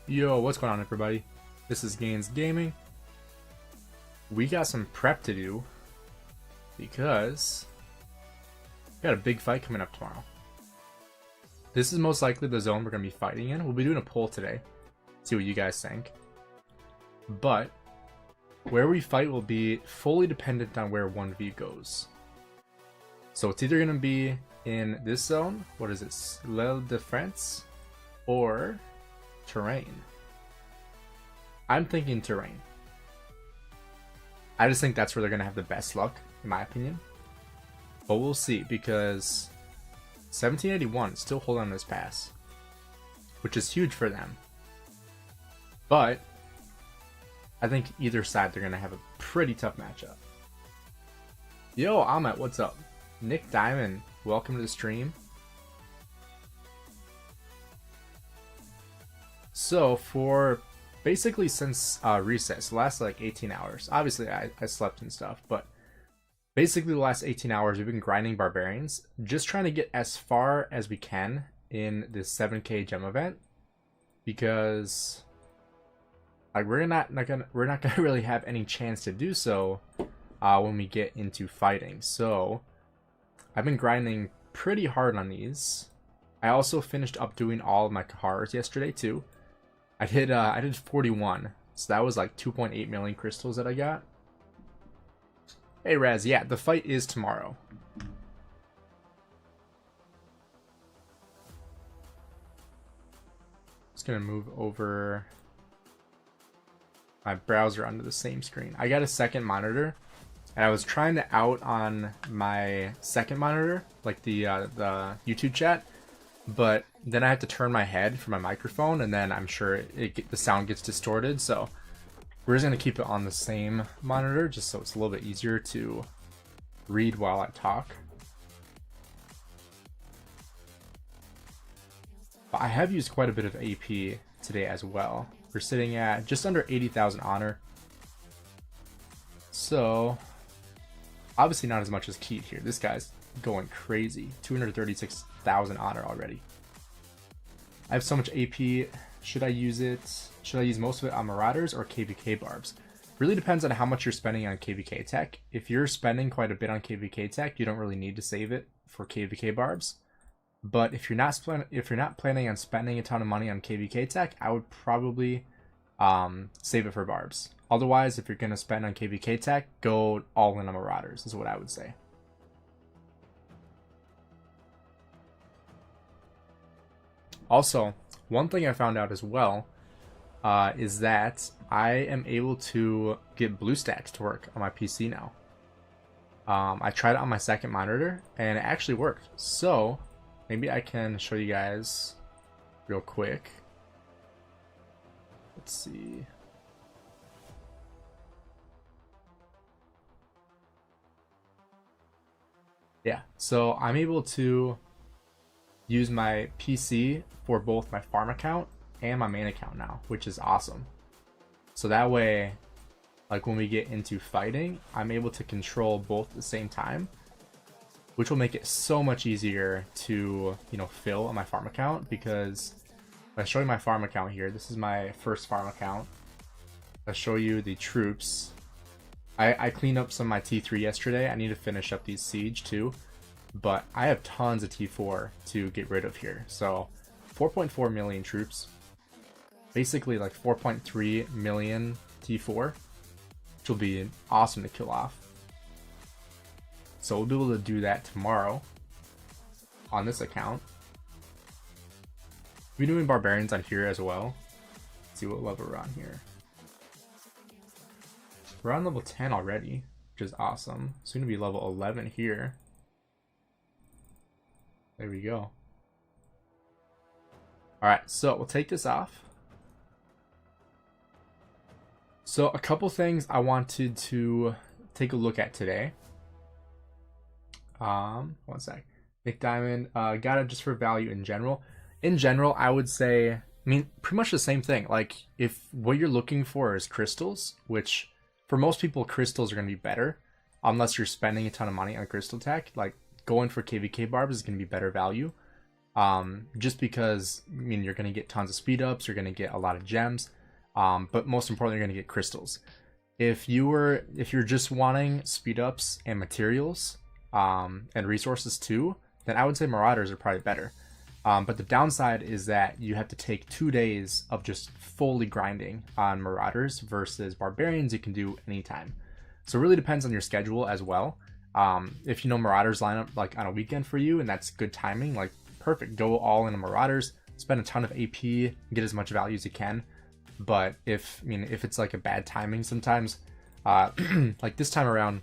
Yo, what's going on everybody? This is Gainz Gaming. We got some prep to do because we got a big fight coming up tomorrow. This is most likely the zone we're going to be fighting in. We'll be doing a poll today, see what you guys think. But where we fight will be fully dependent on where OneV goes. So it's either going to be in this zone, what is it, L'Île de France, or terrain. I'm thinking terrain. I just think that's where they're going to have the best luck, in my opinion. But we'll see, because 1781 still holding on this pass, which is huge for them. But I think either side they're going to have a pretty tough matchup. Yo, Ahmet, what's up? Nick Diamond, welcome to the stream. So for basically since recess, the last like 18 hours, obviously I slept and stuff, but basically the last 18 hours we've been grinding barbarians, just trying to get as far as we can in this 7k gem event, because like we're not gonna really have any chance to do so when we get into fighting. So I've been grinding pretty hard on these. I also finished up doing all of my Kahars yesterday too. I did 41, so that was like 2.8 million crystals that I got. Hey Raz, yeah, the fight is tomorrow. Just gonna move over my browser onto the same screen. I got a second monitor, and I was trying to out on my second monitor, like the YouTube chat, but then I have to turn my head for my microphone, and then I'm sure the sound gets distorted. So we're just going to keep it on the same monitor just so it's a little bit easier to read while I talk. But I have used quite a bit of AP today as well. We're sitting at just under 80,000 honor. So obviously not as much as Keith here. This guy's going crazy. 236,000 honor already. I have so much AP. Should I use it? Should I use most of it on Marauders or KVK Barbs? Really depends on how much you're spending on KVK tech. If you're spending quite a bit on KVK tech, you don't really need to save it for KVK Barbs. But if you're not planning on spending a ton of money on KVK tech, I would probably save it for Barbs. Otherwise, if you're going to spend on KVK tech, go all in on Marauders is what I would say. Also, one thing I found out as well is that I am able to get BlueStacks to work on my PC now. I tried it on my second monitor and it actually worked. So maybe I can show you guys real quick. Let's see. Yeah, so I'm able to use my PC for both my farm account and my main account now, which is awesome. So that way, like when we get into fighting, I'm able to control both at the same time, which will make it so much easier to, you know, fill on my farm account. Because if I show you my farm account here, this is my first farm account. I'll show you the troops. I cleaned up some of my T3 yesterday. I need to finish up these siege too. But I have tons of T4 to get rid of here. So 4.4 million troops. Basically like 4.3 million T4. Which will be awesome to kill off. So we'll be able to do that tomorrow on this account. We're doing barbarians on here as well. Let's see what level we're on here. We're on level 10 already, which is awesome. Soon to be level 11 here. There we go. Alright, so we'll take this off. So a couple things I wanted to take a look at today. One sec. Nick Diamond, got it just for value in general. In general, I would say, I mean, pretty much the same thing. Like, if what you're looking for is crystals, which for most people, crystals are going to be better, unless you're spending a ton of money on crystal tech. Like, going for KVK barbs is going to be better value. just because, I mean, you're going to get tons of speed ups, you're going to get a lot of gems, but most importantly, you're going to get crystals. If you're just wanting speed ups and materials, and resources too, then I would say Marauders are probably better. But the downside is that you have to take 2 days of just fully grinding on Marauders versus Barbarians you can do anytime. So it really depends on your schedule as well. If you know Marauders line up like on a weekend for you and that's good timing, like perfect, go all in Marauders, spend a ton of AP, get as much value as you can. But if it's like a bad timing sometimes, like this time around,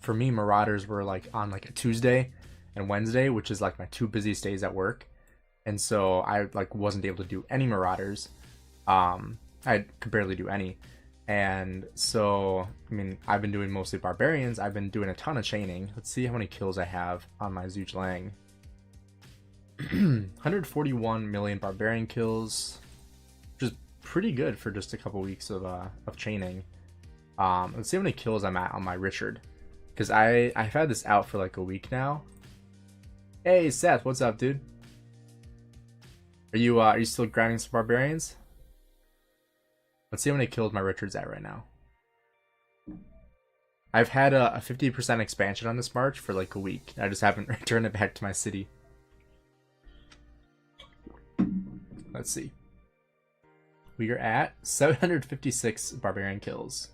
for me, Marauders were like on like a Tuesday and Wednesday, which is like my 2 busiest days at work, and so I like wasn't able to do any Marauders. I could barely do any, and so I mean I've been doing mostly Barbarians. I've been doing a ton of chaining. Let's see how many kills I have on my Zuch Lang. 141 million Barbarian kills, which is pretty good for just a couple weeks of chaining. Let's see how many kills I'm at on my Richard, because I've had this out for like a week now. Hey Seth, what's up, dude? Are you still grinding some Barbarians? Let's see how many kills my Richard's at right now. I've had a 50% expansion on this March for like a week. I just haven't returned it back to my city. Let's see. We are at 756 Barbarian kills.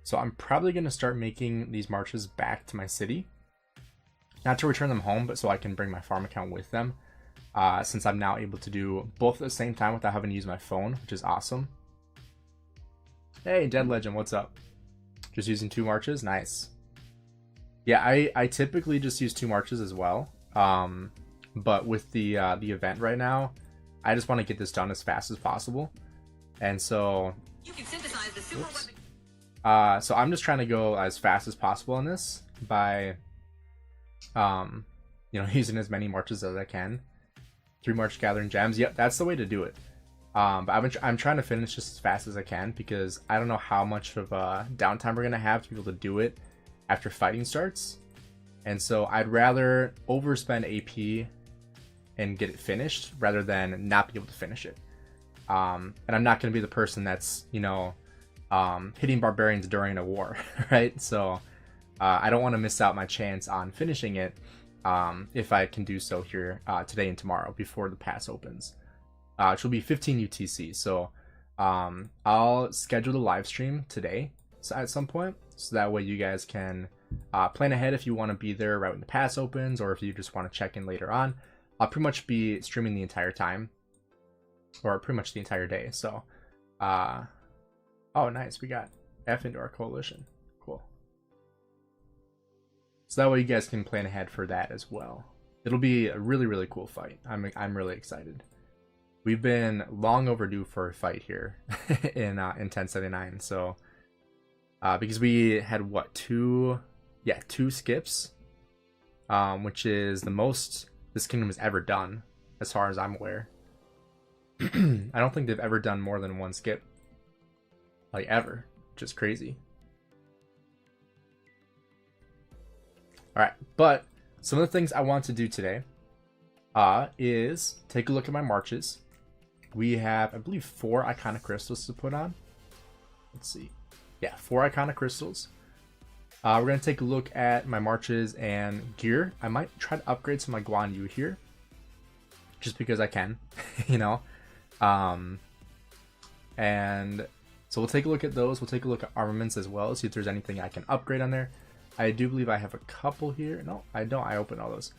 So I'm probably going to start making these marches back to my city. Not to return them home, but so I can bring my farm account with them. Since I'm now able to do both at the same time without having to use my phone, which is awesome. Hey, Dead Legend, what's up? Just using 2 marches? Nice. Yeah, I typically just use 2 marches as well. But with the event right now, I just want to get this done as fast as possible. And so... You can synthesize the super weapon. So I'm just trying to go as fast as possible on this by, using as many marches as I can. 3 march gathering gems. Yep, that's the way to do it. But I'm trying to finish just as fast as I can because I don't know how much of downtime we're gonna have to be able to do it after fighting starts. And so I'd rather overspend AP and get it finished rather than not be able to finish it. And I'm not gonna be the person that's hitting Barbarians during a war, right? So I don't want to miss out my chance on finishing it if I can do so here today and tomorrow before the pass opens, which will be 15 UTC. So I'll schedule the live stream today at some point, so that way you guys can plan ahead if you want to be there right when the pass opens, or if you just want to check in later on. I'll pretty much be streaming the entire time, or pretty much the entire day. So oh, nice. We got F into our coalition. Cool. So that way you guys can plan ahead for that as well. It'll be a really, really cool fight. I'm really excited. We've been long overdue for a fight here in 1079. So because we had what, 2 skips, which is the most this kingdom has ever done, as far as I'm aware. I don't think they've ever done more than 1 skip. Like ever, which is crazy. Alright, but some of the things I want to do today is take a look at my marches. We have, I believe, 4 iconic crystals to put on. Let's see. Yeah, 4 iconic crystals. We're going to take a look at my marches and gear. I might try to upgrade some of my Guan Yu here, just because I can, and so we'll take a look at those. We'll take a look at armaments as well, see if there's anything I can upgrade on there. I do believe I have a couple here. No, I don't. I opened all those.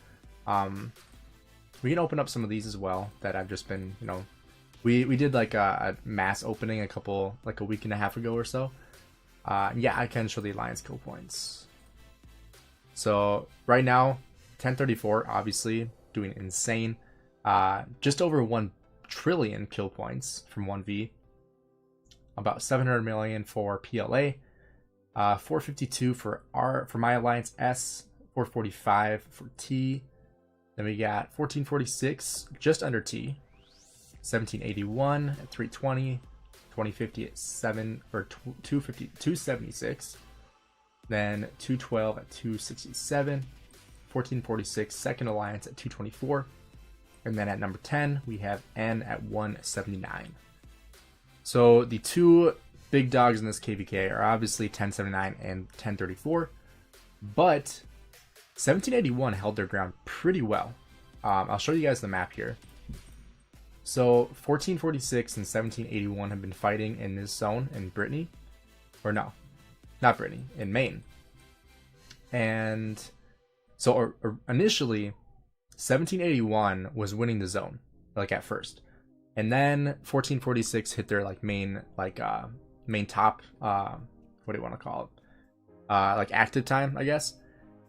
We can open up some of these as well that I've just been, we did like a mass opening like a week and a half ago or so. Yeah, I can show the alliance kill points. So right now, 1034, obviously doing insane. Just over 1 trillion kill points from OneV. About 700 million for PLA, 452 for my alliance S, 445 for T. Then we got 1446 just under T, 1781 at 320, 2050 at 276, then 212 at 267, 1446 second alliance at 224, and then at number 10 we have N at 179. So the two big dogs in this KVK are obviously 1079 and 1034, but 1781 held their ground pretty well. I'll show you guys the map here. So 1446 and 1781 have been fighting in this zone in Brittany, or no, not Brittany, in Maine. And so initially 1781 was winning the zone, like at first, and then 1446 hit their like main top, what do you want to call it, like active time, I guess,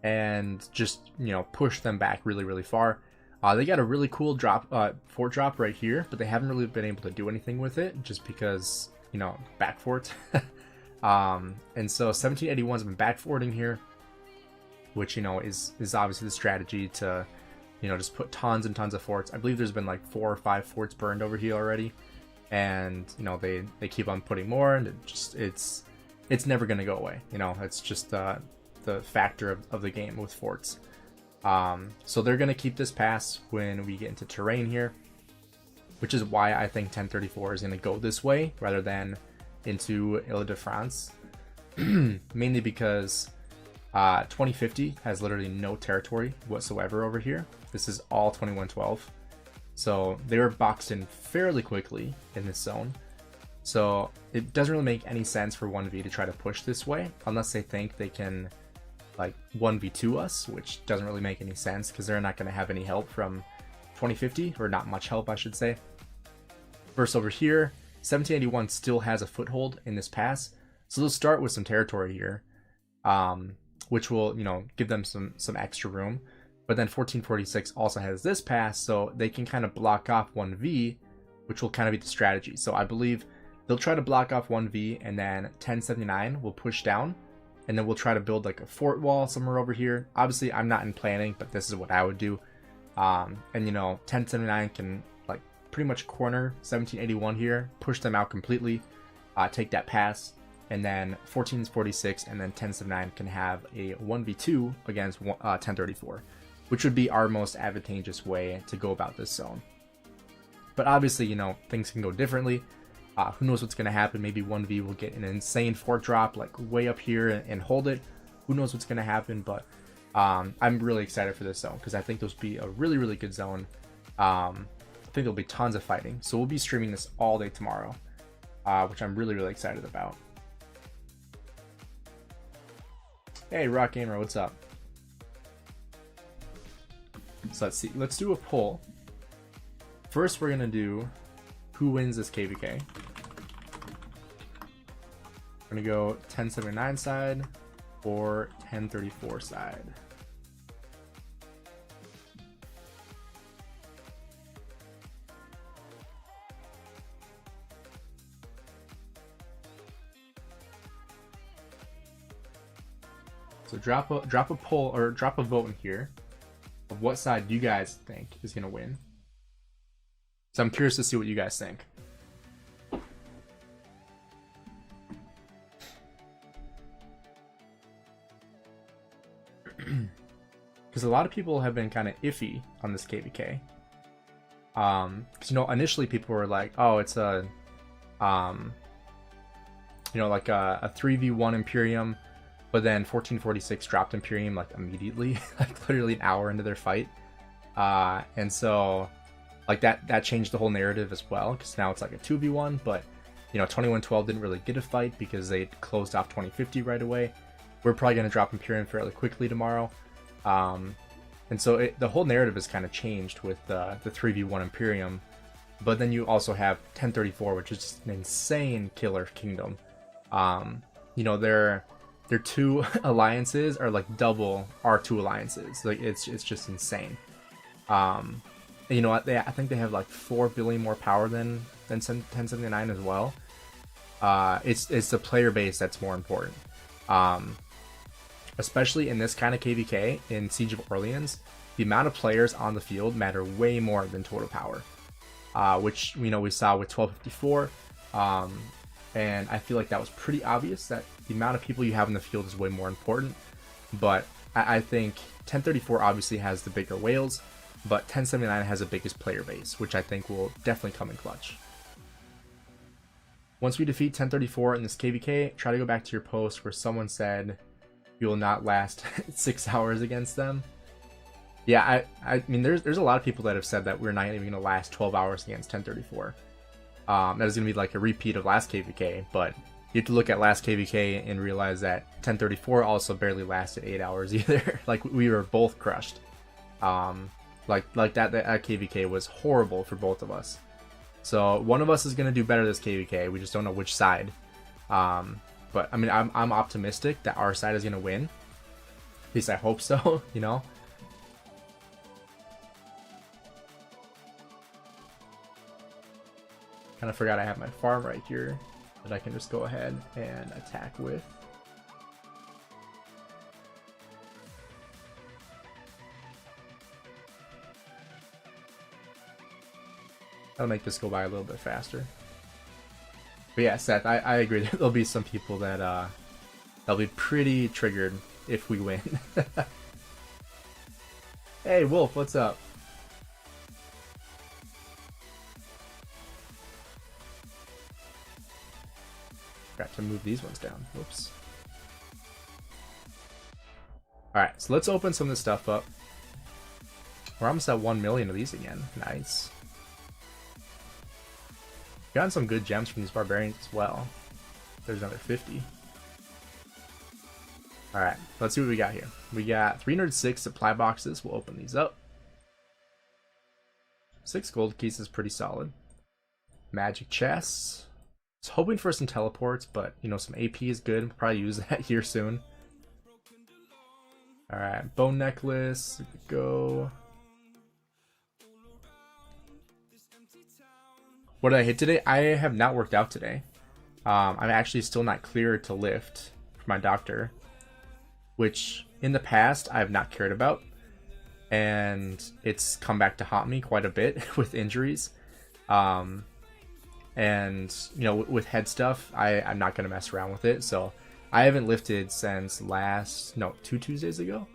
and just, you know, push them back really far. They got a really cool drop, fort drop right here, but they haven't really been able to do anything with it just because, you know, back fort. And so 1781's been back forting here, which, you know, is obviously the strategy to, you know, just put tons and tons of forts. I believe there's been like 4 or 5 forts burned over here already, and, you know, they keep on putting more, and it's never gonna go away. You know, it's just the factor of the game with forts. So they're going to keep this pass when we get into terrain here, which is why I think 1034 is going to go this way rather than into Ile-de-France, mainly because 2050 has literally no territory whatsoever over here. This is all 2112, so they were boxed in fairly quickly in this zone. So it doesn't really make any sense for 1v to try to push this way unless they think they can like 1v2 us, which doesn't really make any sense because they're not going to have any help from 2050, or not much help, I should say. Versus over here, 1781 still has a foothold in this pass, so they'll start with some territory here, which will, you know, give them some extra room. But then 1446 also has this pass, so they can kind of block off 1v, which will kind of be the strategy. So I believe they'll try to block off 1v, and then 1079 will push down, and then we'll try to build like a fort wall somewhere over here. Obviously, I'm not in planning, but this is what I would do. And, you know, 1079 can like pretty much corner 1781 here, push them out completely, take that pass, and then 1446 and then 1079 can have a 1v2 against 1034, which would be our most advantageous way to go about this zone. But obviously, you know, things can go differently. Who knows what's going to happen? Maybe 1v will get an insane fort drop like way up here and hold it. Who knows what's going to happen? But I'm really excited for this zone because I think this will be a really good zone. I think there'll be tons of fighting. So we'll be streaming this all day tomorrow, which I'm really excited about. Hey, Rock Gamer, what's up? So let's see. Let's do a poll. First, we're going to do who wins this KVK. We're gonna go 1079 side or 1034 side. So drop a poll or drop a vote in here of what side you guys think is gonna win. So I'm curious to see what you guys think. Because a lot of people have been kind of iffy on this KVK. Because, you know, initially people were like, oh, it's a, you know, like a 3v1 Imperium, but then 1446 dropped Imperium like immediately, like literally an hour into their fight. And so like that changed the whole narrative as well, because now it's like a 2v1, but, you know, 2112 didn't really get a fight because they closed off 2050 right away. We're probably going to drop Imperium fairly quickly tomorrow. And so the whole narrative has kind of changed with the 3v1 Imperium. But then you also have 1034, which is just an insane killer kingdom. You know, their two alliances are like double our two alliances. Like it's just insane. And you know what? I think they have like 4 billion more power than 1079 as well. It's the player base that's more important. Especially in this kind of KVK, in Siege of Orleans, the amount of players on the field matter way more than total power, which, you know, we saw with 1254. and I feel like that was pretty obvious that the amount of people you have in the field is way more important. But I think 1034 obviously has the bigger whales, but 1079 has the biggest player base, which I think will definitely come in clutch. Once we defeat 1034 in this KVK, try to go back to your post where someone said you will not last 6 hours against them. Yeah, I mean, there's a lot of people that have said that we're not even going to last 12 hours against 1034. That is going to be like a repeat of last KVK, but you have to look at last KVK and realize that 1034 also barely lasted 8 hours either. Like, we were both crushed. Like that KVK was horrible for both of us. So one of us is going to do better this KVK. We just don't know which side. But I mean, I'm optimistic that our side is going to win. At least I hope so, you know. Kind of forgot I have my farm right here that I can just go ahead and attack with. That'll make this go by a little bit faster. But yeah, Seth, I agree. There'll be some people that they'll be pretty triggered if we win. Hey, Wolf, what's up? Got to move these ones down. Whoops. Alright, so let's open some of this stuff up. We're almost at 1 million of these again. Nice. Gotten some good gems from these barbarians as well. There's another 50. Alright, let's see what we got here. We got 306 supply boxes. We'll open these up. 6 gold keys is pretty solid. Magic chests. I was hoping for some teleports, but you know, some AP is good. We'll probably use that here soon. Alright, bone necklace. Here we go. What did I hit today? I have not worked out today. I'm actually still not cleared to lift for my doctor, which in the past I have not cared about, and it's come back to haunt me quite a bit with injuries. And you know, with head stuff, I'm not gonna mess around with it. So I haven't lifted since 2 Tuesdays ago,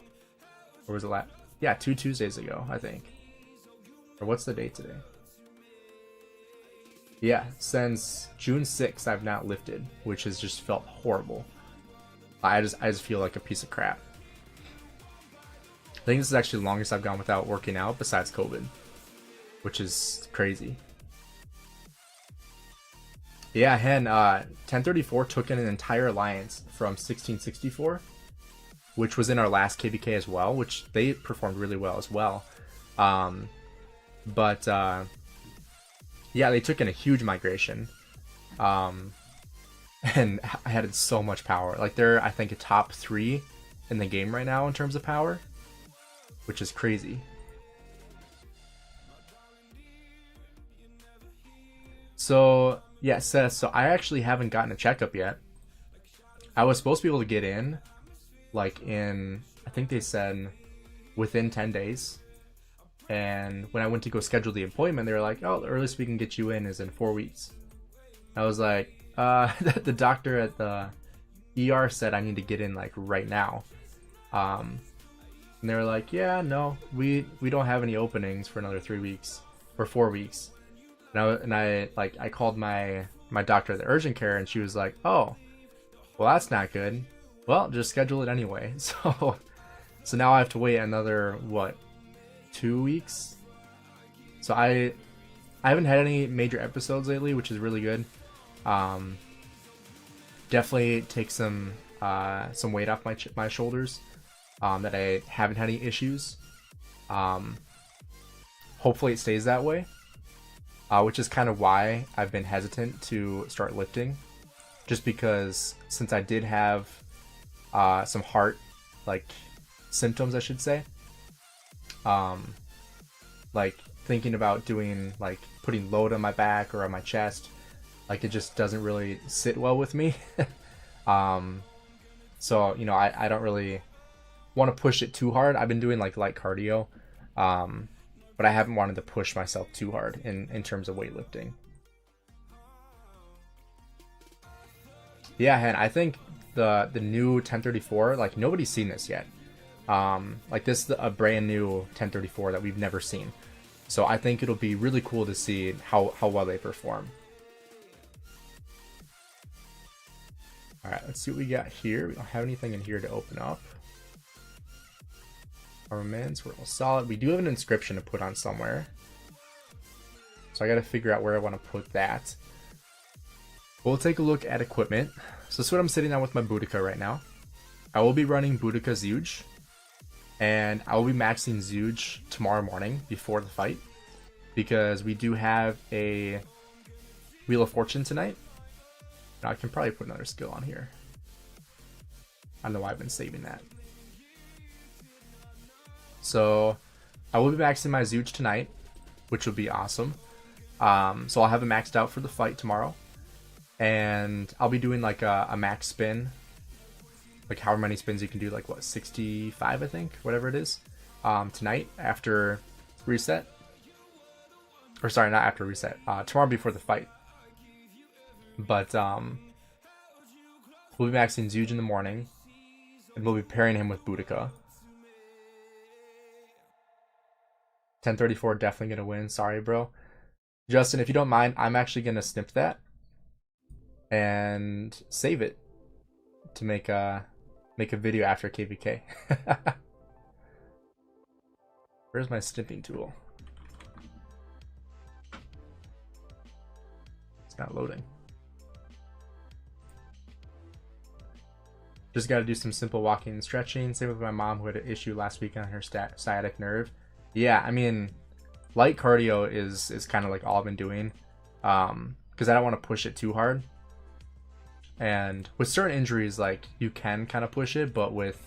or was it last? Yeah, 2 Tuesdays ago, I think. Or what's the date today? Yeah, since June 6th, I've not lifted, which has just felt horrible. I just feel like a piece of crap. I think this is actually the longest I've gone without working out besides COVID, which is crazy. Yeah, Hen, 1034 took in an entire alliance from 1664, which was in our last KVK as well, which they performed really well as well. Yeah, they took in a huge migration, and added so much power. Like, they're, I think, a top 3 in the game right now in terms of power, which is crazy. So yeah, Seth, so I actually haven't gotten a checkup yet. I was supposed to be able to get in, like, in, I think they said within 10 days. And when I went to go schedule the appointment, they were like, oh, the earliest we can get you in is in 4 weeks. I was like, the doctor at the ER said I need to get in, like, right now. And they were like, yeah, no, we don't have any openings for another 3 weeks or 4 weeks. And I called my doctor at the urgent care, and she was like, oh, well, that's not good. Well, just schedule it anyway. So now I have to wait another, what, 2 weeks? So I haven't had any major episodes lately, which is really good. Definitely take some weight off my shoulders, that I haven't had any issues. Hopefully it stays that way. Which is kind of why I've been hesitant to start lifting, just because since I did have some heart, like, symptoms, I should say, like thinking about doing, like, putting load on my back or on my chest, like, it just doesn't really sit well with me. So, you know, I don't really want to push it too hard. I've been doing, like, light cardio, but I haven't wanted to push myself too hard in terms of weightlifting. Yeah, and I think the new 1034, like nobody's seen this yet. Like this is a brand new 1034 that we've never seen. So I think it'll be really cool to see how well they perform. All right, let's see what we got here. We don't have anything in here to open up. Armaments, we're all solid. We do have an inscription to put on somewhere. So I got to figure out where I want to put that. We'll take a look at equipment. So this is what I'm sitting on with my Boudica right now. I will be running Boudica Zhuge. And I will be maxing Zhuge tomorrow morning before the fight. Because we do have a Wheel of Fortune tonight. Now I can probably put another skill on here. I don't know why I've been saving that. So I will be maxing my Zhuge tonight, which will be awesome. So I'll have it maxed out for the fight tomorrow. And I'll be doing like a max spin. Like however many spins you can do, like what, 65 I think, whatever it is. Tonight after reset. Or sorry, not after reset. Tomorrow before the fight. But we'll be maxing Zhuge in the morning. And we'll be pairing him with Boudica. 1034 definitely gonna win. Sorry, bro. Justin, if you don't mind, I'm actually gonna snip that and save it to make a video after KVK. Where's my snipping tool? It's not loading. Just got to do some simple walking and stretching. Same with my mom who had an issue last week on her sciatic nerve. Yeah, I mean, light cardio is kind of like all I've been doing, because I don't want to push it too hard. And with certain injuries, like you can kind of push it, but with,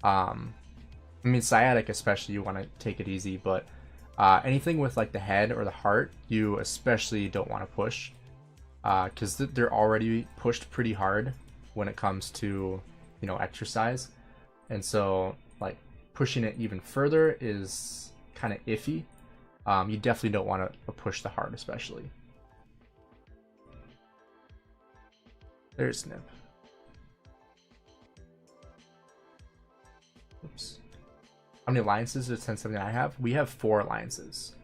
I mean, sciatic especially, you want to take it easy. But anything with like the head or the heart, you especially don't want to push, because they're already pushed pretty hard when it comes to, you know, exercise, and so like pushing it even further is kind of iffy. You definitely don't want to push the heart, especially. There's Snip. Oops. How many alliances does 1079 have? We have 4 alliances.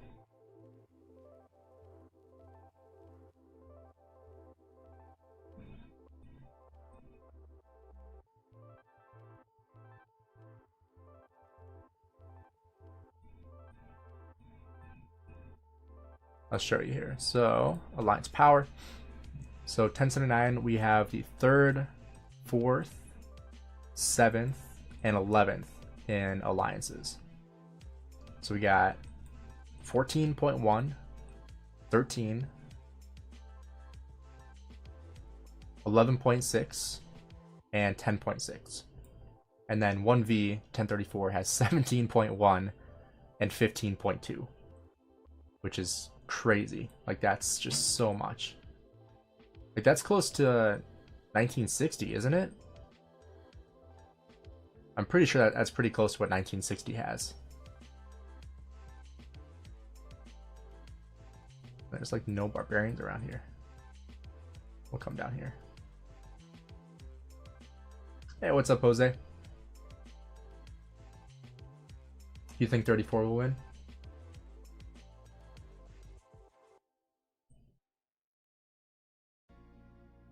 I'll show you here. So alliance power. So 1079, we have the 3rd, 4th, 7th, and 11th in alliances. So we got 14.1, 13, 11.6, and 10.6. And then OneV 1034 has 17.1 and 15.2, which is crazy. Like that's just so much. Like that's close to 1960, isn't it? I'm pretty sure that's pretty close to what 1960 has. There's like no barbarians around here. We'll come down here. Hey, what's up, Jose? You think 34 will win?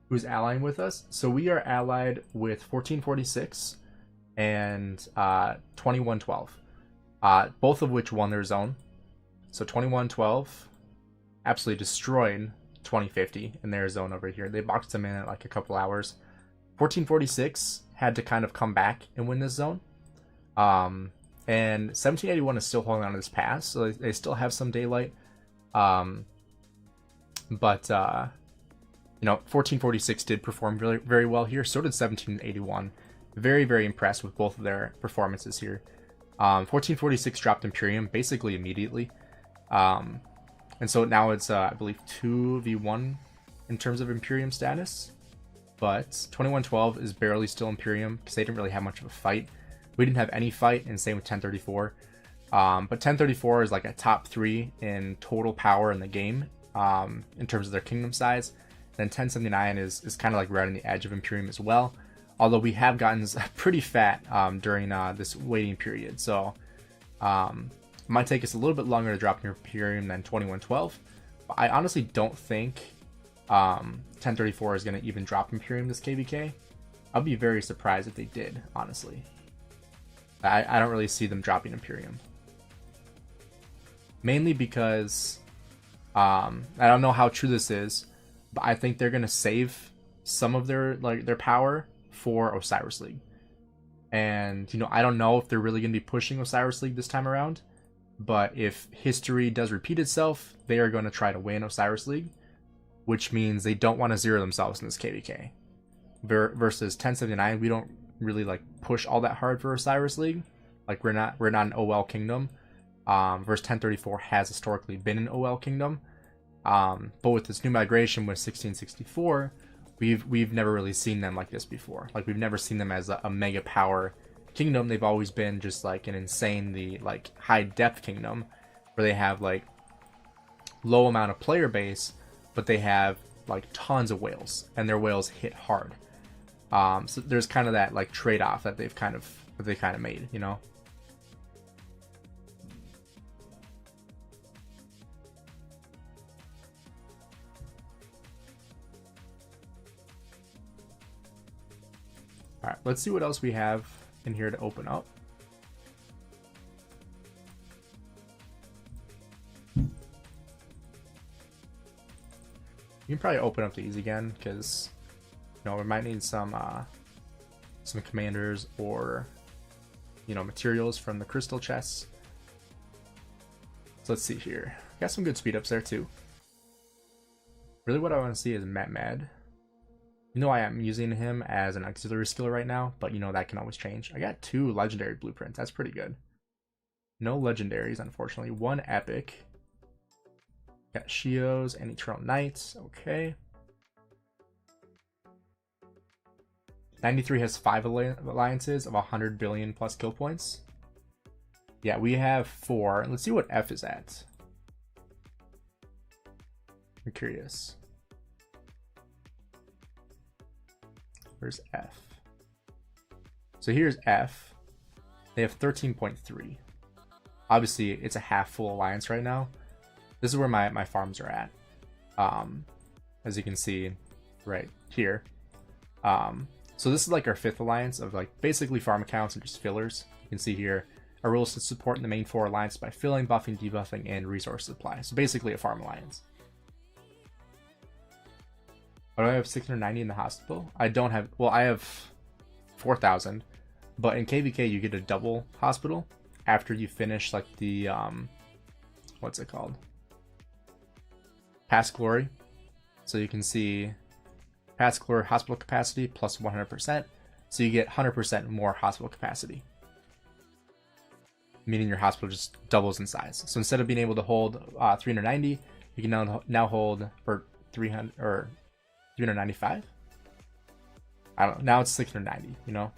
Who's allying with us? So we are allied with 1446 and 2112, both of which won their zone. So 2112 absolutely destroyed 2050 in their zone over here. They boxed them in at like a couple hours. 1446 had to kind of come back and win this zone. And 1781 is still holding on to this pass, so they still have some daylight. You know, 1446 did perform very, very well here. So did 1781. Very, very impressed with both of their performances here. 1446 dropped Imperium basically immediately. And so now it's, I believe, 2v1 in terms of Imperium status. But 2112 is barely still Imperium because they didn't really have much of a fight. We didn't have any fight, and same with 1034. But 1034 is like a top 3 in total power in the game in terms of their kingdom size. then 1079 is kind of like right on the edge of Imperium as well. Although we have gotten pretty fat during this waiting period, so it might take us a little bit longer to drop near Imperium than 2112. But I honestly don't think 1034 is going to even drop Imperium this KVK. I'd be very surprised if they did, honestly. I don't really see them dropping Imperium. Mainly because I don't know how true this is, but I think they're going to save some of their power for Osiris League. And, you know, I don't know if they're really going to be pushing Osiris League this time around, but if history does repeat itself, they are going to try to win Osiris League, which means they don't want to zero themselves in this KVK. Versus 1079, we don't really like push all that hard for Osiris League. Like we're not an OL kingdom. Versus 1034 has historically been an OL kingdom. But with this new migration with 1664, we've never really seen them like this before. Like we've never seen them as a mega power kingdom. They've always been just like an insanely like high depth kingdom where they have like low amount of player base, but they have like tons of whales and their whales hit hard. So there's kind of that like trade-off that they kind of made, you know. All right, let's see what else we have in here to open up. You can probably open up these again because, you know, we might need some commanders or, you know, materials from the crystal chests. So let's see here. Got some good speed ups there too. Really, what I want to see is Mad. You know, I am using him as an auxiliary skill right now, but you know that can always change. I got 2 legendary blueprints. That's pretty good. No legendaries, unfortunately. 1 epic. Got Shios and Eternal Knights. Okay. 93 has 5 alliances of 100 billion plus kill points. Yeah, we have 4. Let's see what F is at. I'm curious. Where's F? So here's F. They have 13.3. Obviously, it's a half full alliance right now. This is where my farms are at. As you can see right here. So this is like our 5th alliance of like basically farm accounts and just fillers. You can see here our rules to support in the main 4 alliances by filling, buffing, debuffing, and resource supply. So basically a farm alliance. But I have 690 in the hospital. I don't have, well, I have 4,000, but in KVK you get a double hospital after you finish like the what's it called? Past Glory. So you can see Past Glory hospital capacity plus 100%. So you get 100% more hospital capacity, meaning your hospital just doubles in size. So instead of being able to hold 390, you can now hold for 300 or 395. I don't know. Now it's 690, you know.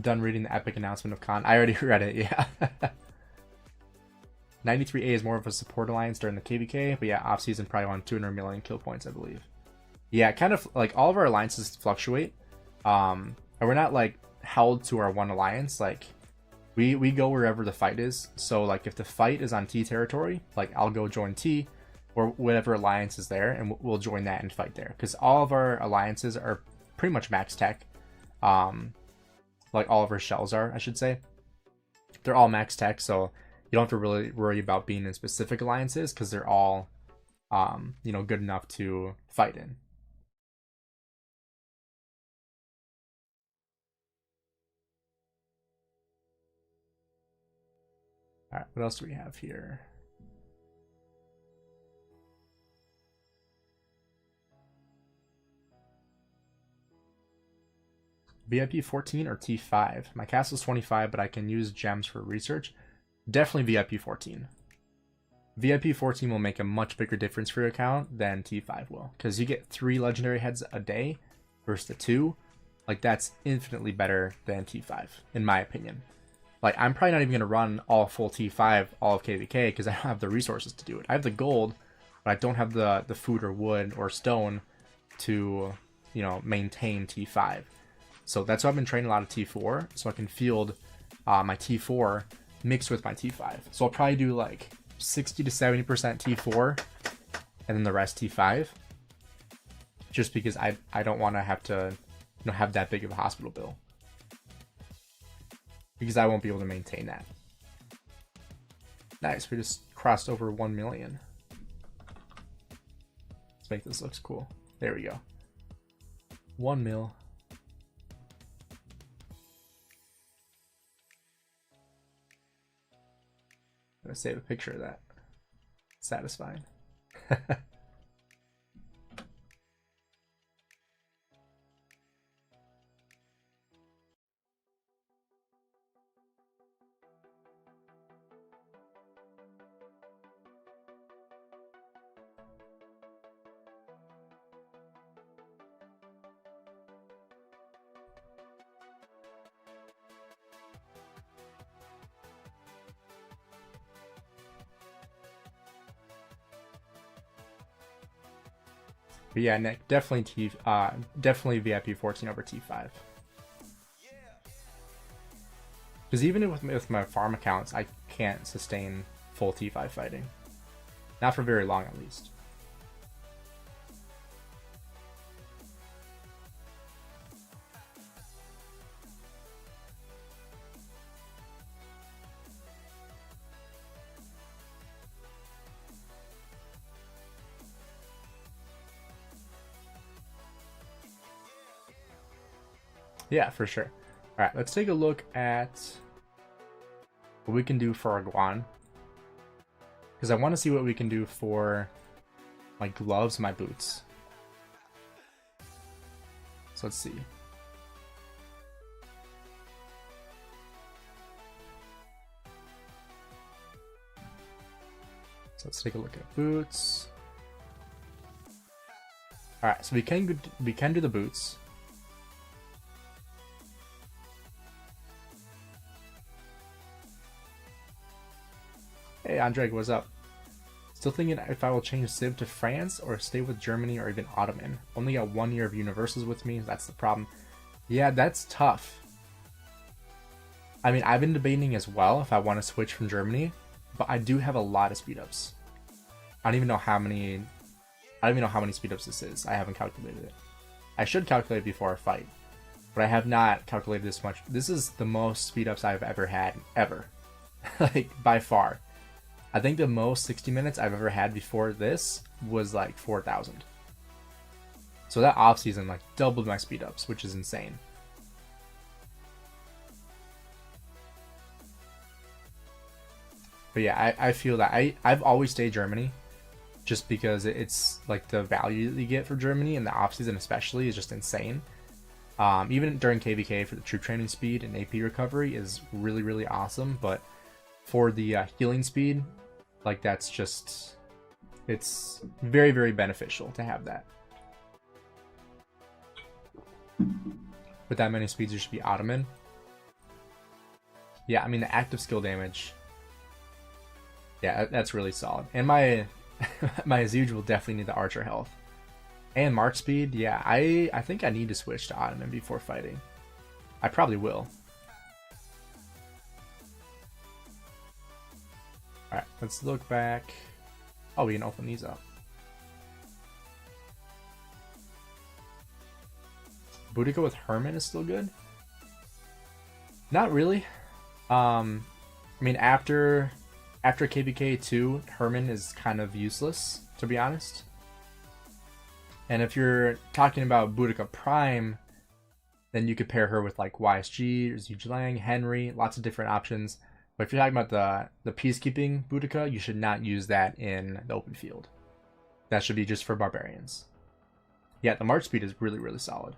Done reading the epic announcement of Khan. I already read it, yeah. 93A is more of a support alliance during the KVK, but yeah, off-season probably on 200 million kill points, I believe. Yeah, kind of like all of our alliances fluctuate. And we're not like held to our one alliance. Like we go wherever the fight is. So like if the fight is on T territory, like I'll go join T or whatever alliance is there, and we'll join that and fight there. Because all of our alliances are pretty much max tech. Like all of our shells are, I should say. They're all max tech, so you don't have to really worry about being in specific alliances because they're all, you know, good enough to fight in. All right, what else do we have here? VIP 14 or T5? My castle's 25, but I can use gems for research. Definitely VIP 14. VIP 14 will make a much bigger difference for your account than T5 will, because you get 3 legendary heads a day versus the 2. Like, that's infinitely better than T5, in my opinion. Like, I'm probably not even going to run all full T5, all of KVK, because I don't have the resources to do it. I have the gold, but I don't have the food or wood or stone to, you know, maintain T5. So that's why I've been training a lot of T4, so I can field my T4 mixed with my T5. So I'll probably do like 60 to 70% T4, and then the rest T5. Just because I don't want to have to, you know, have that big of a hospital bill. Because I won't be able to maintain that. Nice, we just crossed over 1 million. Let's make this look cool. There we go. 1 mil. I'm gonna save a picture of that. Satisfying. But yeah, Nick, definitely definitely VIP 14 over T5. Because even with my farm accounts, I can't sustain full T5 fighting. Not for very long, at least. Yeah, for sure. All right, let's take a look at what we can do for our Guan. Because I want to see what we can do for my gloves, my boots. So let's see. So let's take a look at boots. All right, so we can do the boots. Hey, Andre, what's up? Still thinking if I will change Civ to France or stay with Germany or even Ottoman. Only got 1 year of universals with me, that's the problem. Yeah, that's tough. I mean, I've been debating as well if I want to switch from Germany, but I do have a lot of speed ups. I don't even know how many speed ups this is. I haven't calculated it. I should calculate it before I fight, but I have not calculated this much. This is the most speed ups I've ever had, ever. Like, by far. I think the most 60 minutes I've ever had before this was like 4,000. So that off season like doubled my speed ups, which is insane. But yeah, I feel that I've always stayed Germany, just because it's like the value that you get for Germany and the off season especially is just insane. Even during KVK for the troop training speed and AP recovery is really, really awesome. But for the healing speed, like that's just, it's very, very beneficial to have that. With that many speeds, you should be Ottoman. Yeah, I mean the active skill damage. Yeah, that's really solid. And my my Azuj will definitely need the archer health. And march speed, yeah, I think I need to switch to Ottoman before fighting. I probably will. Alright, let's look back. Oh, we can open these up. Boudica with Herman is still good? Not really. I mean, after KVK 2, Herman is kind of useless, to be honest. And if you're talking about Boudica Prime, then you could pair her with like YSG, Zhujiang, Henry, lots of different options. But if you're talking about the peacekeeping Boudica, you should not use that in the open field. That should be just for barbarians. Yeah, the march speed is really, really solid.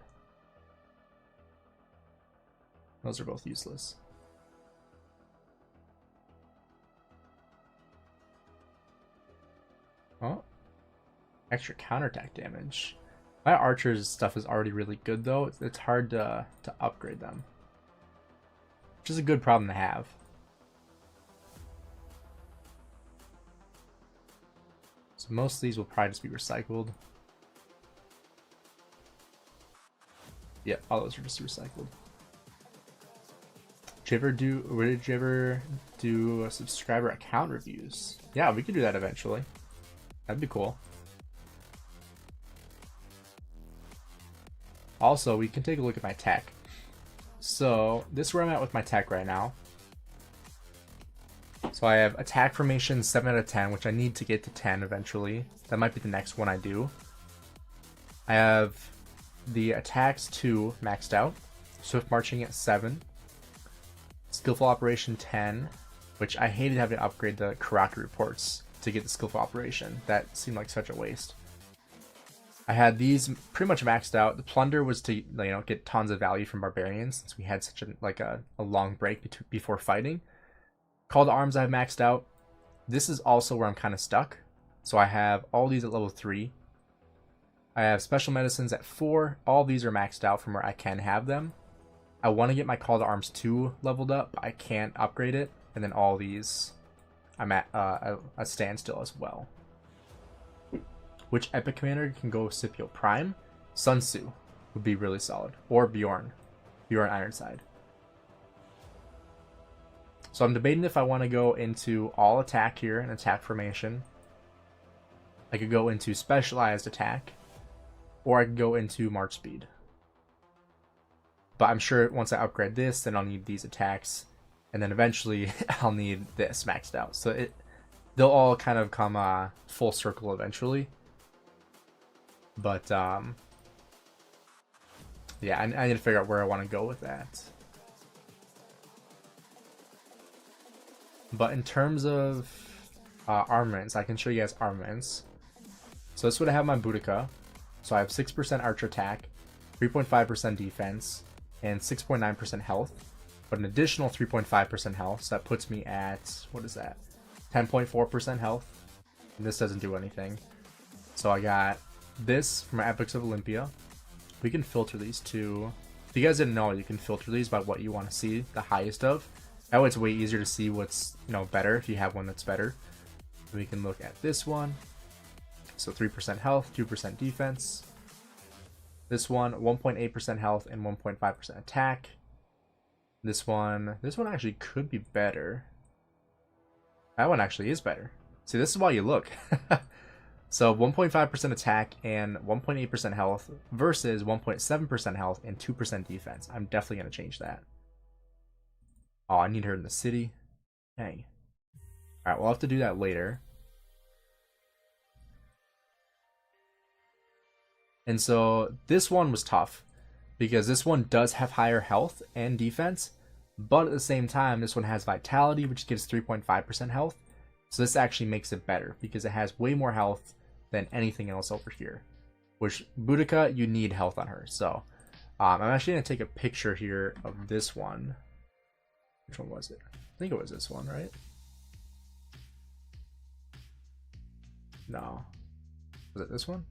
Those are both useless. Oh, extra counterattack damage. My archer's stuff is already really good though. It's hard to upgrade them. which is a good problem to have. So most of these will probably just be recycled. Yeah, all those are just recycled. Did you ever do subscriber account reviews? Yeah, we could do that eventually. That'd be cool. Also, we can take a look at my tech. So this is where I'm at with my tech right now. So I have attack formation 7 out of 10, which I need to get to 10 eventually. That might be the next one I do. I have the attacks 2 maxed out. Swift marching at 7. Skillful operation 10, which I hated having to upgrade the karate reports to get the skillful operation. That seemed like such a waste. I had these pretty much maxed out. The plunder was to get tons of value from barbarians since we had such a long break before fighting. Call to arms I have maxed out. This is also where I'm kind of stuck. So I have all these at level 3. I have special medicines at 4. All these are maxed out from where I can have them. I want to get my call to arms 2 leveled up, but I can't upgrade it. And then all these I'm at a standstill as well. Which epic commander can go Scipio Prime? Sun Tzu would be really solid. Or Bjorn Ironside. So I'm debating if I want to go into all attack here and attack formation. I could go into specialized attack. Or I could go into march speed. But I'm sure once I upgrade this, then I'll need these attacks. And then eventually I'll need this maxed out. So they'll all kind of come full circle eventually. But yeah, I need to figure out where I want to go with that. But in terms of armaments, I can show you guys armaments. So this would have my Boudica. So I have 6% archer attack, 3.5% defense, and 6.9% health. But an additional 3.5% health, so that puts me at, what is that? 10.4% health. And this doesn't do anything. So I got this from my Epics of Olympia. We can filter these to, if you guys didn't know, you can filter these by what you want to see the highest of. That way it's way easier to see what's better if you have one that's better. We can look at this one. So 3% health, 2% defense. This one, 1.8% health and 1.5% attack. This one actually could be better. That one actually is better. See, this is why you look. So 1.5% attack and 1.8% health versus 1.7% health and 2% defense. I'm definitely going to change that. Oh, I need her in the city. Dang. Alright, we'll have to do that later. And so this one was tough because this one does have higher health and defense, but at the same time, this one has vitality, which gives 3.5% health. So this actually makes it better because it has way more health than anything else over here. Which Boudica, you need health on her. So I'm actually going to take a picture here of this one. Which one was it? I think it was this one, right? No. Was it this one?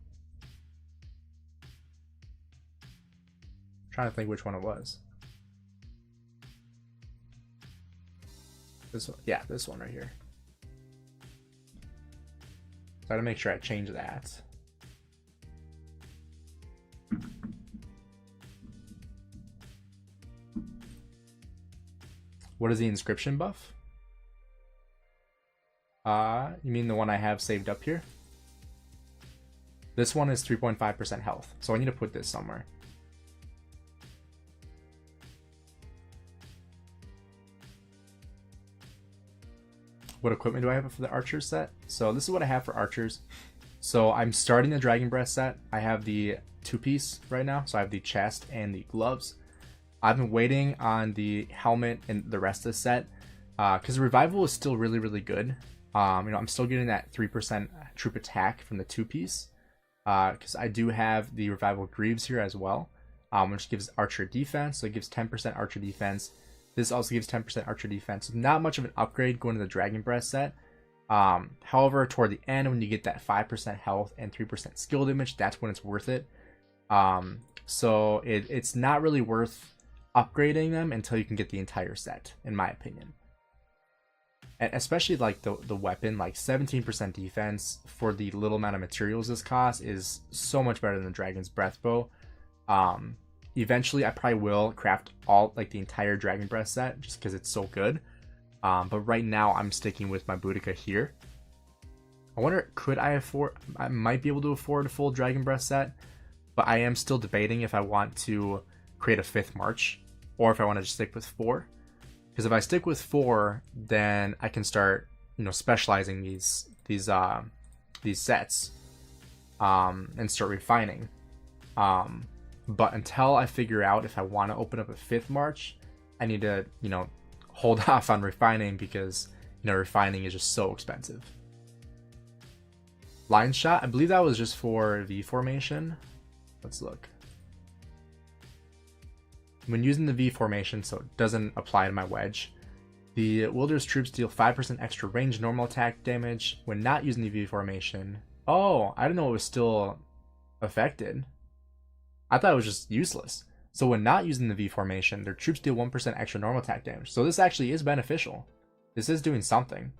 I'm trying to think which one it was. This one? Yeah, this one right here. So I gotta make sure I change that. What is the inscription buff? You mean the one I have saved up here? This one is 3.5% health, so I need to put this somewhere. What equipment do I have for the archers set? So this is what I have for archers. So I'm starting the Dragon Breath set. I have the 2-piece right now, so I have the chest and the gloves. I've been waiting on the helmet and the rest of the set because the revival is still really, really good. I'm still getting that 3% troop attack from the 2-piece because I do have the revival greaves here as well, which gives archer defense. So it gives 10% archer defense. This also gives 10% archer defense. Not much of an upgrade going to the Dragon Breath set. However, toward the end, when you get that 5% health and 3% skill damage, that's when it's worth it. So it's not really worth upgrading them until you can get the entire set, in my opinion. And especially like the weapon, like 17% defense for the little amount of materials this costs is so much better than the Dragon's Breath bow. Eventually I probably will craft all like the entire Dragon Breath set just because it's so good. But right now I'm sticking with my Boudica here. I wonder, could I afford, I might be able to afford a full Dragon Breath set, but I am still debating if I want to create a 5th March or if I want to just stick with 4. Because if I stick with 4, then I can start, you know, specializing these sets and start refining. But until I figure out if I want to open up a 5th March, I need to, you know, hold off on refining because, you know, refining is just so expensive. Line shot, I believe that was just for V formation. Let's look. When using the V formation, so it doesn't apply to my wedge, the Wilder's troops deal 5% extra range normal attack damage when not using the V formation. Oh, I didn't know it was still affected. I thought it was just useless. So when not using the V formation, their troops deal 1% extra normal attack damage. So this actually is beneficial. This is doing something.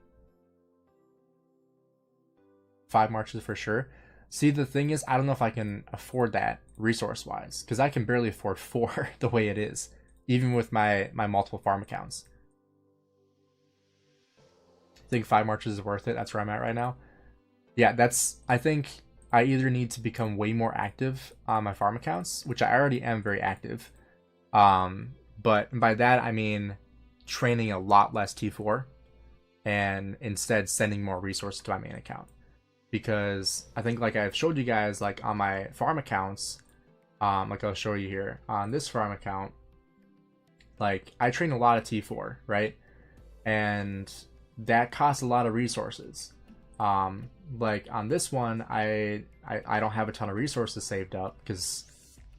5 marches for sure. See, the thing is, I don't know if I can afford that resource-wise, because I can barely afford 4 the way it is, even with my multiple farm accounts. I think 5 marches is worth it. That's where I'm at right now. Yeah, I think I either need to become way more active on my farm accounts, which I already am very active. But by that, I mean training a lot less T4 and instead sending more resources to my main account. Because I think, like I've showed you guys, like on my farm accounts, like I'll show you here on this farm account, like I train a lot of T4, right? And that costs a lot of resources. Like on this one, I don't have a ton of resources saved up because,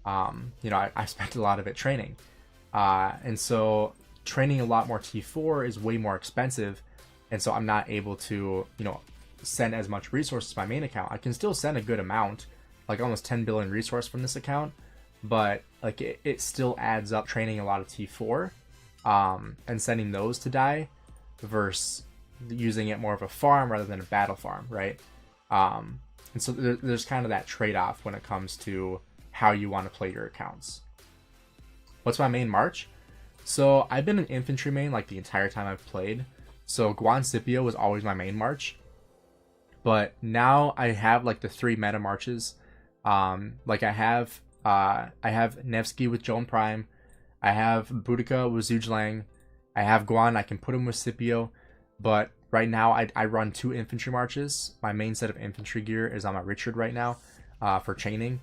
you know, I spent a lot of it training. And so training a lot more T4 is way more expensive. And so I'm not able to, you know, send as much resources to my main account. I can still send a good amount, like almost 10 billion resource from this account, but like it still adds up training a lot of T4 and sending those to die versus using it more of a farm rather than a battle farm, right? And so there's kind of that trade-off when it comes to how you want to play your accounts. What's my main march? So I've been an infantry main like the entire time I've played. So Guan Scipio was always my main march. But now I have like the 3 meta marches. Like I have Nevsky with Joan Prime. I have Boudica with Zhuge I have Guan. I can put him with Scipio. But right now I run 2 infantry marches. My main set of infantry gear is on my Richard right now for chaining.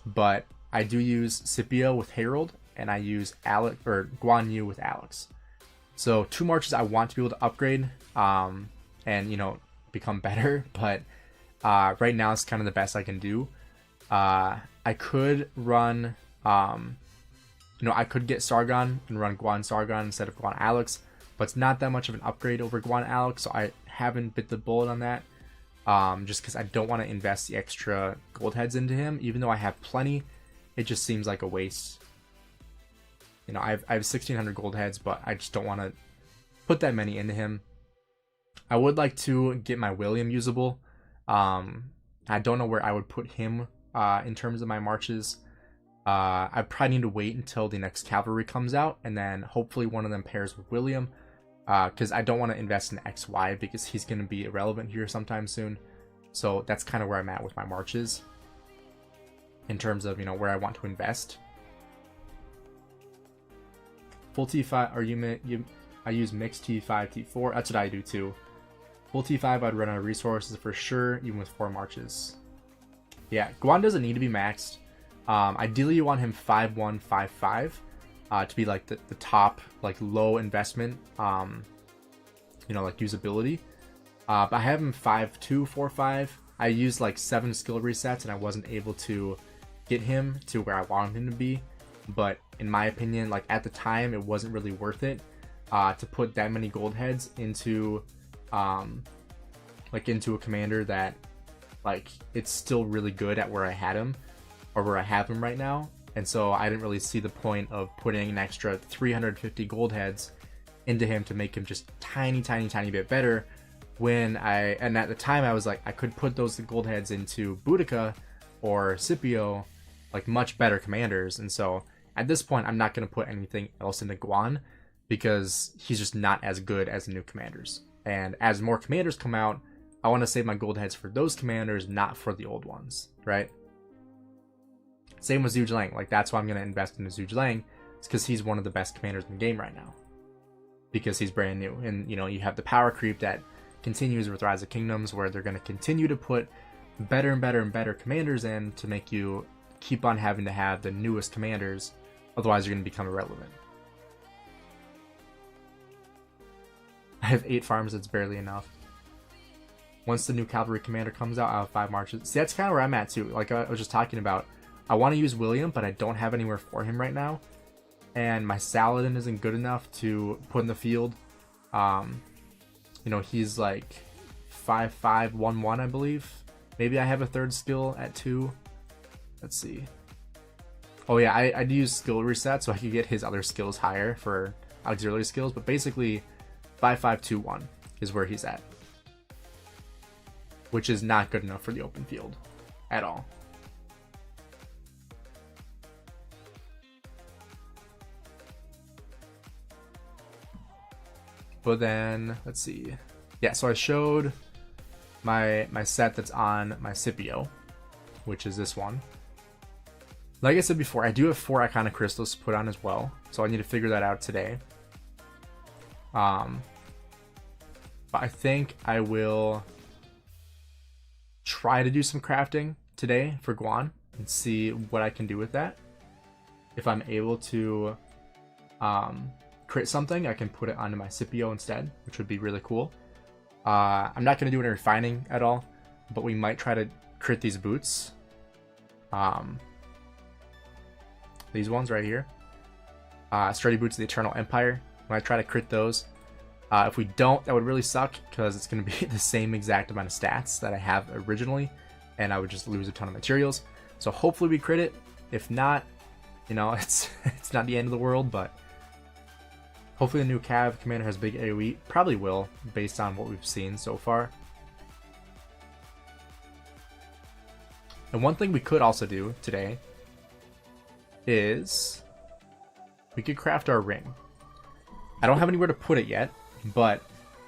But I do use Scipio with Harold, and I use Guan Yu with Alex. So 2 marches I want to be able to upgrade and, you know, become better, but right now it's kind of the best I can do. I could run, you know, I could get Sargon and run Guan Sargon instead of Guan Alex, but it's not that much of an upgrade over Guan Alex, so I haven't bit the bullet on that, just because I don't want to invest the extra gold heads into him, even though I have plenty. It just seems like a waste. You know, I have 1,600 gold heads, but I just don't want to put that many into him. I would like to get my William usable. I don't know where I would put him in terms of my marches. I probably need to wait until the next cavalry comes out, and then hopefully one of them pairs with William, because I don't want to invest in XY because he's going to be irrelevant here sometime soon. So that's kind of where I'm at with my marches in terms of, you know, where I want to invest. Full T5, or I use mixed T5, T4. That's what I do too. Full T5, I'd run out of resources for sure, even with 4 marches. Yeah, Guan doesn't need to be maxed. Ideally, you want him 5-1, 5-5 to be like the top, like low investment, you know, like usability. But I have him 5-2, 4-5. I used like 7 skill resets, and I wasn't able to get him to where I wanted him to be. But in my opinion, like at the time, it wasn't really worth it to put that many gold heads into like into a commander that like it's still really good at where I had him or where I have him right now. And so I didn't really see the point of putting an extra 350 gold heads into him to make him just tiny bit better. And at the time I was like, I could put those gold heads into Boudica or Scipio, like much better commanders. And so at this point, I'm not going to put anything else into Guan because he's just not as good as the new commanders. And as more commanders come out, I want to save my gold heads for those commanders, not for the old ones, right? Same with Zhuge Liang. Like, that's why I'm going to invest in Zhuge Liang. It's because he's one of the best commanders in the game right now. Because he's brand new. And, you know, you have the power creep that continues with Rise of Kingdoms, where they're going to continue to put better and better commanders in to make you keep on having to have the newest commanders. Otherwise, you're going to become irrelevant. I have 8 farms. It's barely enough. Once the new cavalry commander comes out, I'll have 5 marches. See, that's kind of where I'm at too. Like I was just talking about, I want to use William, but I don't have anywhere for him right now. And my Saladin isn't good enough to put in the field. You know, he's like 5'5", 1'1", I believe. Maybe I have a third skill at 2. Let's see. Oh yeah, I'd use skill reset so I could get his other skills higher for auxiliary skills. But basically, 5'5", 2'1" is where he's at. Which is not good enough for the open field at all. But then, let's see. Yeah, so I showed my set that's on my Scipio, which is this one. Like I said before, I do have 4 Iconic Crystals to put on as well, so I need to figure that out today. But I think I will try to do some crafting today for Guan and see what I can do with that. If I'm able to crit something, I can put it onto my Scipio instead, which would be really cool. I'm not going to do any refining at all, but we might try to crit these boots. These ones right here. Sturdy Boots of the Eternal Empire. When I try to crit those, if we don't, that would really suck because it's going to be the same exact amount of stats that I have originally, and I would just lose a ton of materials. So hopefully we crit it. If not, you know, it's not the end of the world, but hopefully the new Cav commander has big AoE. Probably will, based on what we've seen so far. And one thing we could also do today is we could craft our ring. I don't have anywhere to put it yet, but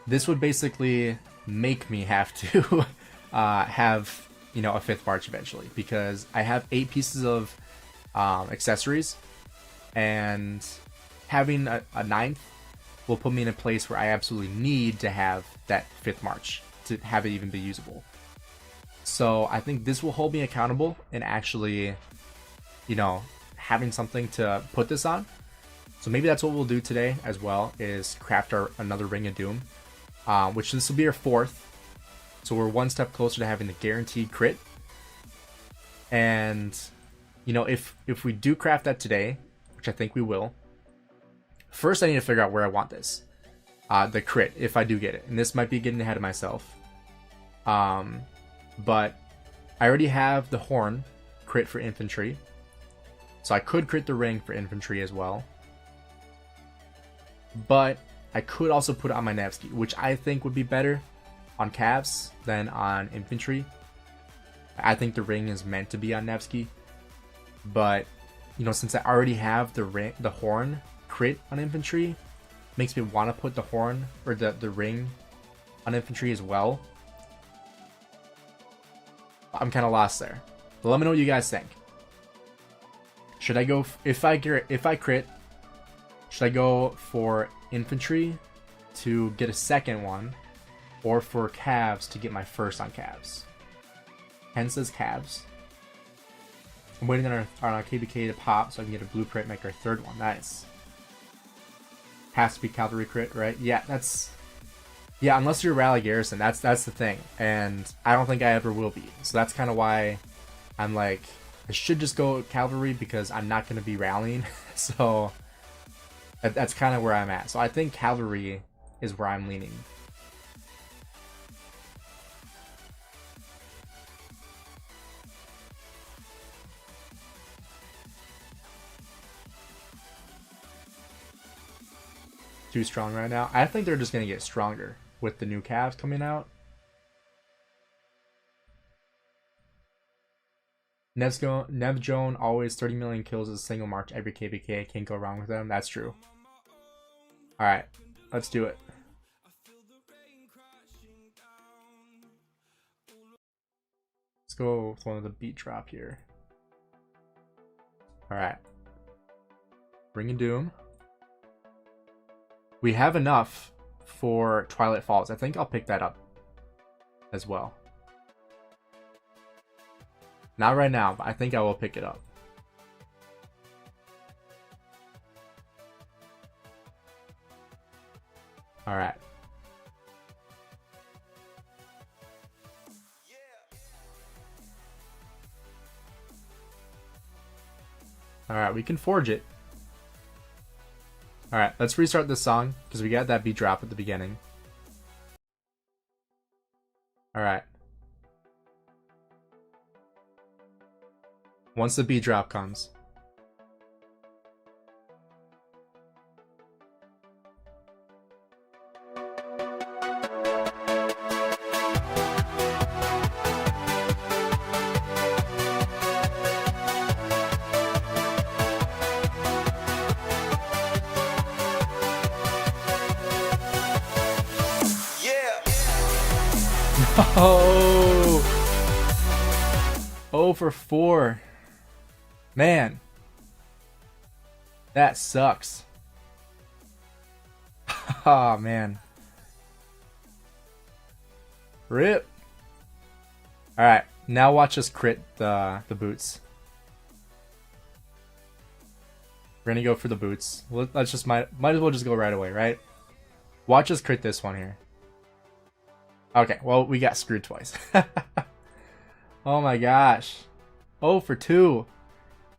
this would basically make me have to have, you know, a 5th march eventually, because I have 8 pieces of accessories, and having a 9th will put me in a place where I absolutely need to have that 5th march to have it even be usable. So I think this will hold me accountable and actually, you know, having something to put this on. So maybe that's what we'll do today as well, is craft another Ring of Doom, which this will be our 4th. So we're one step closer to having the guaranteed crit. And, you know, if we do craft that today, which I think we will, first I need to figure out where I want this. The crit, if I do get it. And this might be getting ahead of myself. But I already have the Horn crit for infantry. So I could crit the ring for infantry as well. But I could also put it on my Nevsky, which I think would be better on Cavs than on infantry. I think the ring is meant to be on Nevsky. But, you know, since I already have the horn crit on infantry, makes me want to put the horn or the ring on infantry as well. I'm kind of lost there. But let me know what you guys think. Should I go, if I crit, should I go for infantry to get a 2nd one, or for Cavs to get my 1st on Cavs? Ken says Cavs. I'm waiting on our KVK to pop so I can get a blueprint, make our 3rd one. Nice. Has to be cavalry crit, right? Yeah, yeah, unless you're Rally Garrison, that's the thing. And I don't think I ever will be. So that's kind of why I'm like, I should just go cavalry because I'm not going to be rallying. So that's kind of where I'm at. So I think cavalry is where I'm leaning. too strong right now. I think they're just going to get stronger with the new calves coming out. Nevjohn, always 30 million kills as a single march every KVK. Can't go wrong with them. That's true. Alright, let's do it. Let's go with one of the beat drop here. Alright. Ring of Doom. We have enough for Twilight Falls. I think I'll pick that up as well. Not right now, but I think I will pick it up. Alright. Alright, we can forge it. Alright, let's restart this song, because we got that beat drop at the beginning. Alright. Once the beat drop comes. Oh, 0 for 4. Man, that sucks. Oh man, rip. All right, now watch us crit the boots. We're gonna go for the boots. Let's just might as well just go right away, right? Watch us crit this one here. Okay, well, we got screwed twice. Oh my gosh. 0 for 2.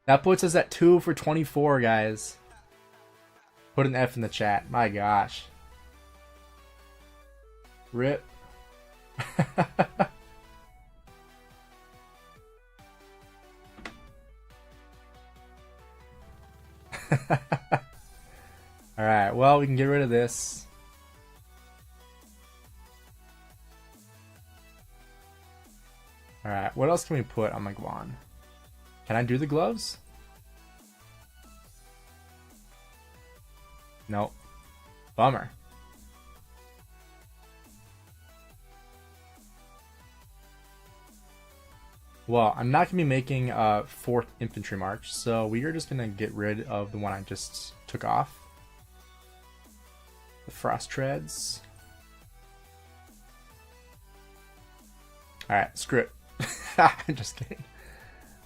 That puts us at 2 for 24, guys. Put an F in the chat. My gosh. Rip. Alright, well, we can get rid of this. Alright, what else can we put on my Guan? Can I do the gloves? Nope. Bummer. Well, I'm not going to be making a 4th infantry march, so we are just going to get rid of the one I just took off. The frost treads. Alright, screw it. I'm just kidding.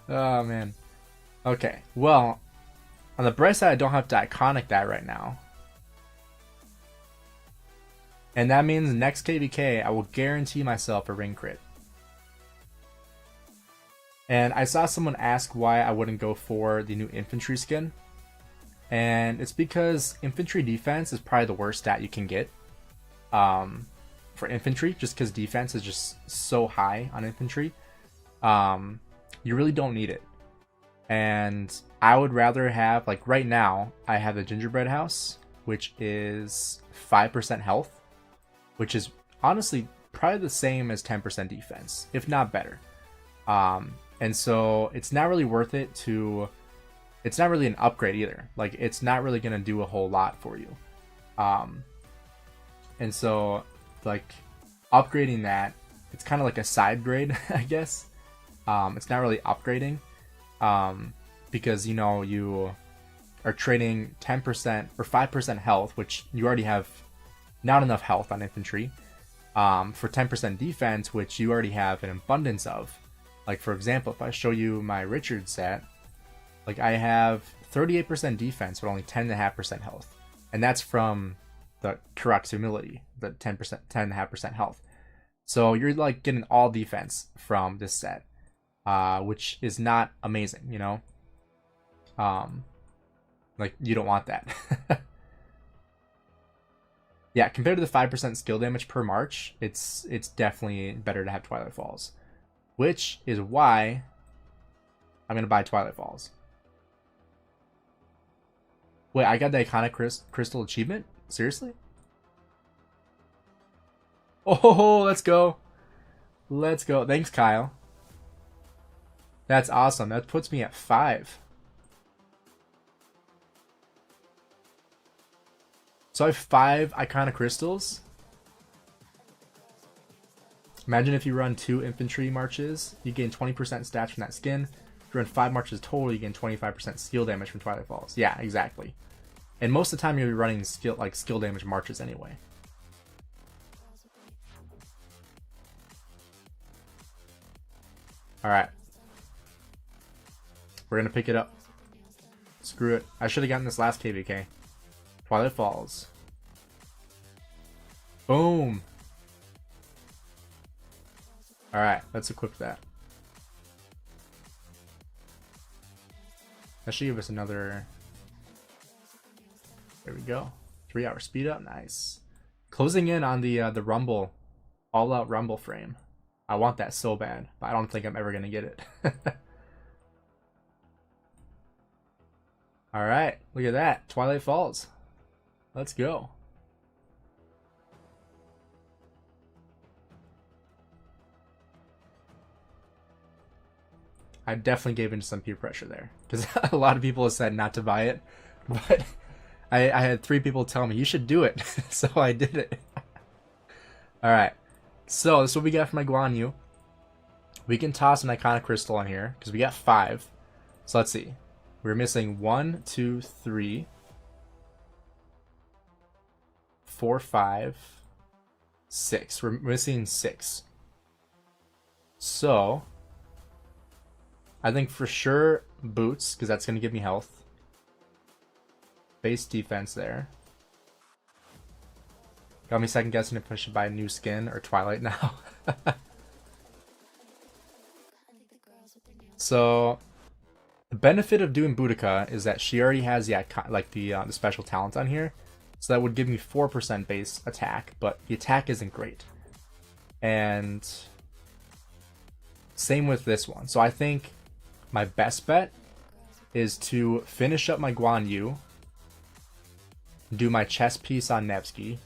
Oh man. Okay, well, on the bright side, I don't have to iconic that right now. And that means next KVK, I will guarantee myself a ring crit. And I saw someone ask why I wouldn't go for the new infantry skin. And it's because infantry defense is probably the worst stat you can get for infantry, just because defense is just so high on infantry. You really don't need it. And I would rather have, like right now, I have the gingerbread house, which is 5% health, which is honestly probably the same as 10% defense, if not better. And so it's not really worth it to, it's not really an upgrade either. Like it's not really going to do a whole lot for you. And so like upgrading that, it's kind of like a side grade, I guess. It's not really upgrading, because, you know, you are trading 10% or 5% health, which you already have not enough health on infantry, for 10% defense, which you already have an abundance of. Like, for example, if I show you my Richard set, like I have 38% defense, but only 10.5% health. And that's from the Karak's Humility, the 10.5% health. So you're like getting all defense from this set. Which is not amazing, you know? Like, you don't want that. Yeah, compared to the 5% skill damage per march, it's definitely better to have Twilight Falls. Which is why I'm going to buy Twilight Falls. Wait, I got the Iconic Crystal achievement? Seriously? Oh, let's go. Let's go. Thanks, Kyle. That's awesome. That puts me at 5. So I have 5 Iconic Crystals. Imagine if you run 2 infantry marches, you gain 20% stats from that skin. If you run 5 marches total, you gain 25% skill damage from Twilight Falls. Yeah, exactly. And most of the time you'll be running skill damage marches anyway. Alright. We're gonna pick it up. Screw it. I should have gotten this last KVK. Twilight Falls. Boom. Alright, let's equip that. That should give us another... There we go. 3-hour speed up. Nice. Closing in on the Rumble. All-out Rumble frame. I want that so bad, but I don't think I'm ever going to get it. Alright, look at that. Twilight Falls. Let's go. I definitely gave into some peer pressure there, because a lot of people have said not to buy it, but I had 3 people tell me you should do it, so I did it. Alright, so this is what we got for my Guan Yu. We can toss an Iconic Crystal on here, because we got 5. So let's see. We're missing 1, 2, 3, 4, 5, 6. We're missing 6. So I think for sure boots, because that's going to give me health. Base defense there. Got me second guessing if I should buy a new skin or Twilight now. So the benefit of doing Boudica is that she already has the special talent on here. So that would give me 4% base attack, but the attack isn't great. And same with this one. So I think my best bet is to finish up my Guan Yu, do my chest piece on Nevsky,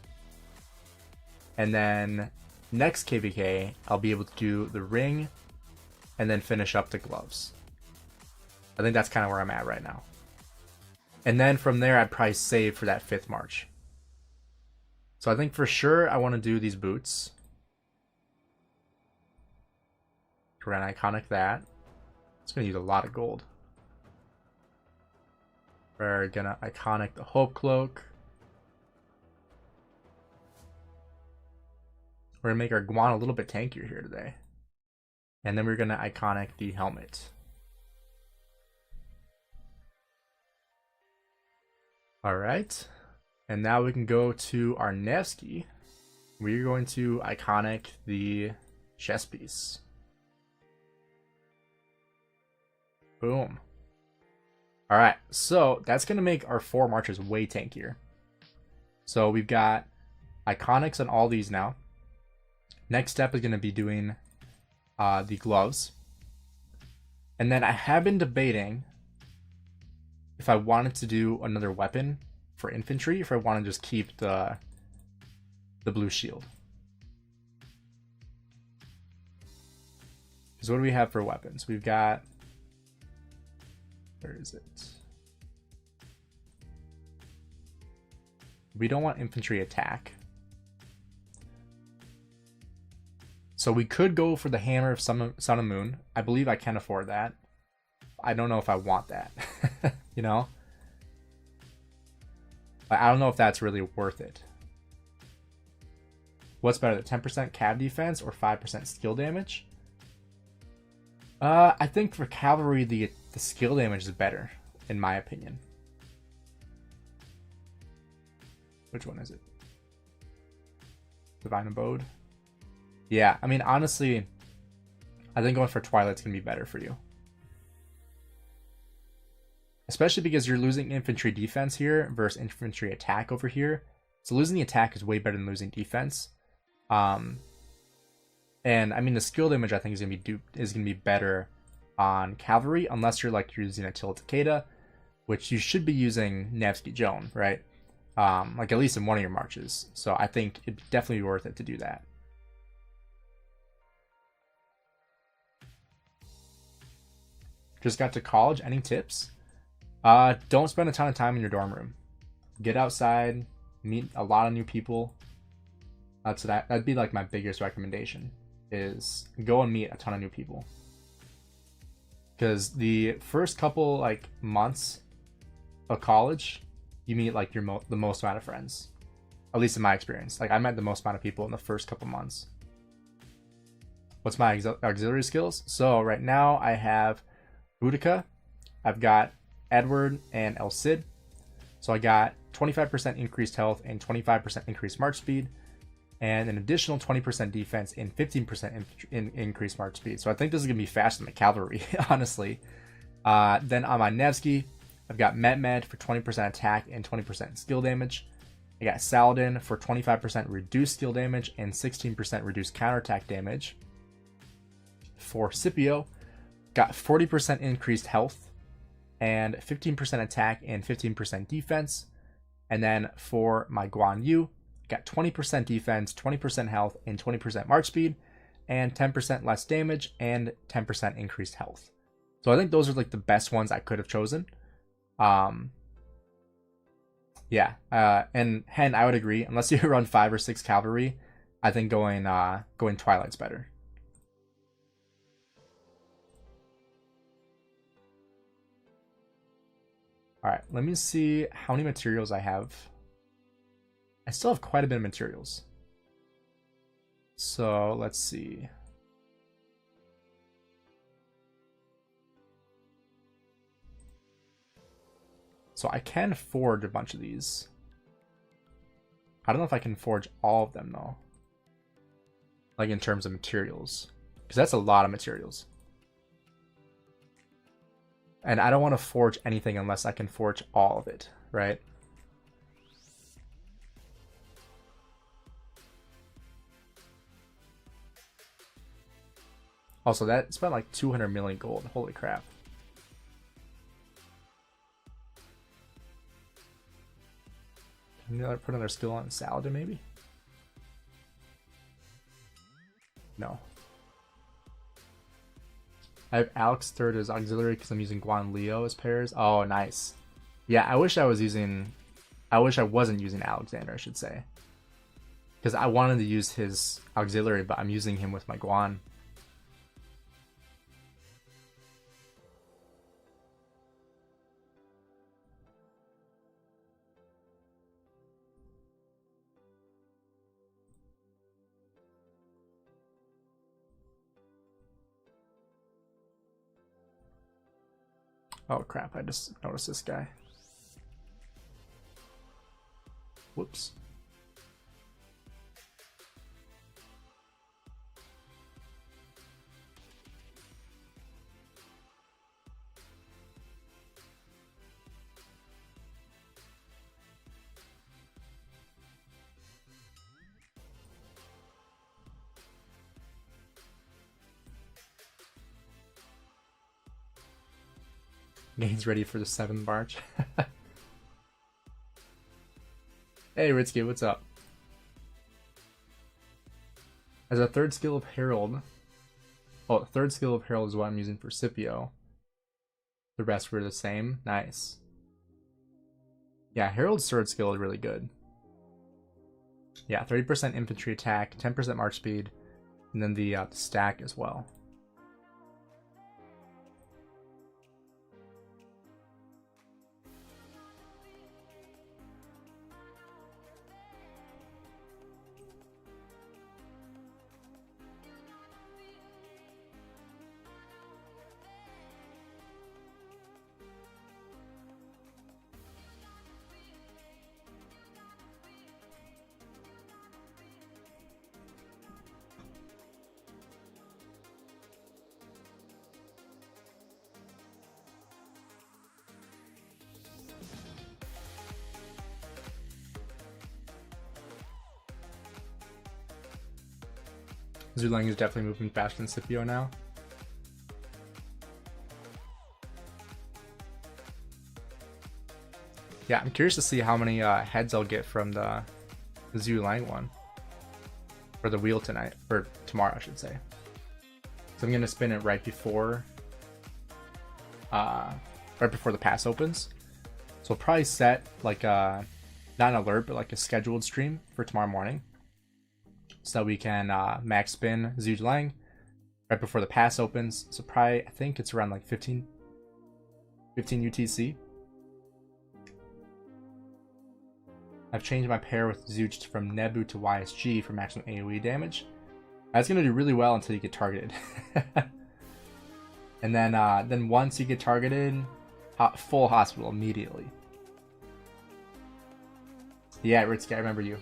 and then next KVK I'll be able to do the ring and then finish up the gloves. I think that's kind of where I'm at right now. And then from there I'd probably save for that 5th march. So I think for sure I want to do these boots. We're going to Iconic that. It's going to use a lot of gold. We're going to Iconic the Hope Cloak. We're going to make our Guan a little bit tankier here today. And then we're going to Iconic the helmet. Alright. And now we can go to our Nevsky. We're going to Iconic the chest piece. Boom. Alright, so that's going to make our 4 marches way tankier. So we've got Iconics on all these now. Next step is going to be doing the gloves. And then I have been debating if I wanted to do another weapon for infantry, if I want to just keep the blue shield. Because what do we have for weapons? We've got... Where is it? We don't want infantry attack. So we could go for the Hammer of Sun and Moon. I believe I can afford that. I don't know if I want that. You know? I don't know if that's really worth it. What's better, the 10% cav defense or 5% skill damage? I think for cavalry, the skill damage is better, in my opinion. Which one is it? Divine Abode? Yeah, I mean, honestly, I think going for Twilight's going to be better for you. Especially because you're losing infantry defense here versus infantry attack over here. So losing the attack is way better than losing defense. And I mean, the skill damage I think is gonna be better on cavalry, unless you're using Attila Takeda, which you should be using Nevsky Joan, right? like at least in one of your marches. So I think it'd definitely be worth it to do that. Just got to college. Any tips? Don't spend a ton of time in your dorm room. Get outside, meet a lot of new people. That'd be like my biggest recommendation, is go and meet a ton of new people. Because the first couple like months of college, you meet like the most amount of friends. At least in my experience. Like I met the most amount of people in the first couple months. What's my auxiliary skills? So right now I have Boudica, I've got Edward and El Cid. So I got 25% increased health and 25% increased march speed, and an additional 20% defense and 15% increased march speed. So I think this is going to be faster than the cavalry, honestly. Then on my Nevsky, I've got Met for 20% attack and 20% skill damage. I got Saladin for 25% reduced skill damage and 16% reduced counterattack damage. For Scipio, got 40% increased health and 15% attack and 15% defense. And then for my Guan Yu, got 20% defense, 20% health, and 20% march speed, and 10% less damage and 10% increased health. So I think those are like the best ones I could have chosen. Yeah, and Hen, I would agree. Unless you run 5 or 6 cavalry, I think going Twilight's better. All right, let me see how many materials I have. I still have quite a bit of materials. So let's see. So I can forge a bunch of these. I don't know if I can forge all of them though. Like in terms of materials. Because that's a lot of materials. And I don't want to forge anything unless I can forge all of it, right? Also, that spent like 200 million gold. Holy crap. Can you put another skill on Saladin, maybe? No. I have Alex third as auxiliary because I'm using Guan Leo as pairs. Oh, nice. Yeah, I wish I wasn't using Alexander, I should say. Because I wanted to use his auxiliary, but I'm using him with my Guan. Oh crap, I just noticed this guy. Whoops. Gainz ready for the 7th march. Hey Ritsky, what's up? As a third skill of Herald. Oh, third skill of Herald is what I'm using for Scipio. The rest were the same. Nice. Yeah, Herald's third skill is really good. Yeah, 30% infantry attack, 10% march speed, and then the stack as well. Zulang is definitely moving faster than Scipio now. Yeah, I'm curious to see how many heads I'll get from the Zhu Lang one. Or the wheel tonight. Or tomorrow, I should say. So I'm going to spin it right before the pass opens. So I'll probably set like not an alert, but like a scheduled stream for tomorrow morning. So that we can max spin Zhu Lang right before the pass opens. So probably, I think it's around like 15 UTC. I've changed my pair with Zooch from Nebu to YSG for maximum AoE damage. That's going to do really well until you get targeted. And then once you get targeted, full hospital immediately. Yeah, Ritsky, I remember you.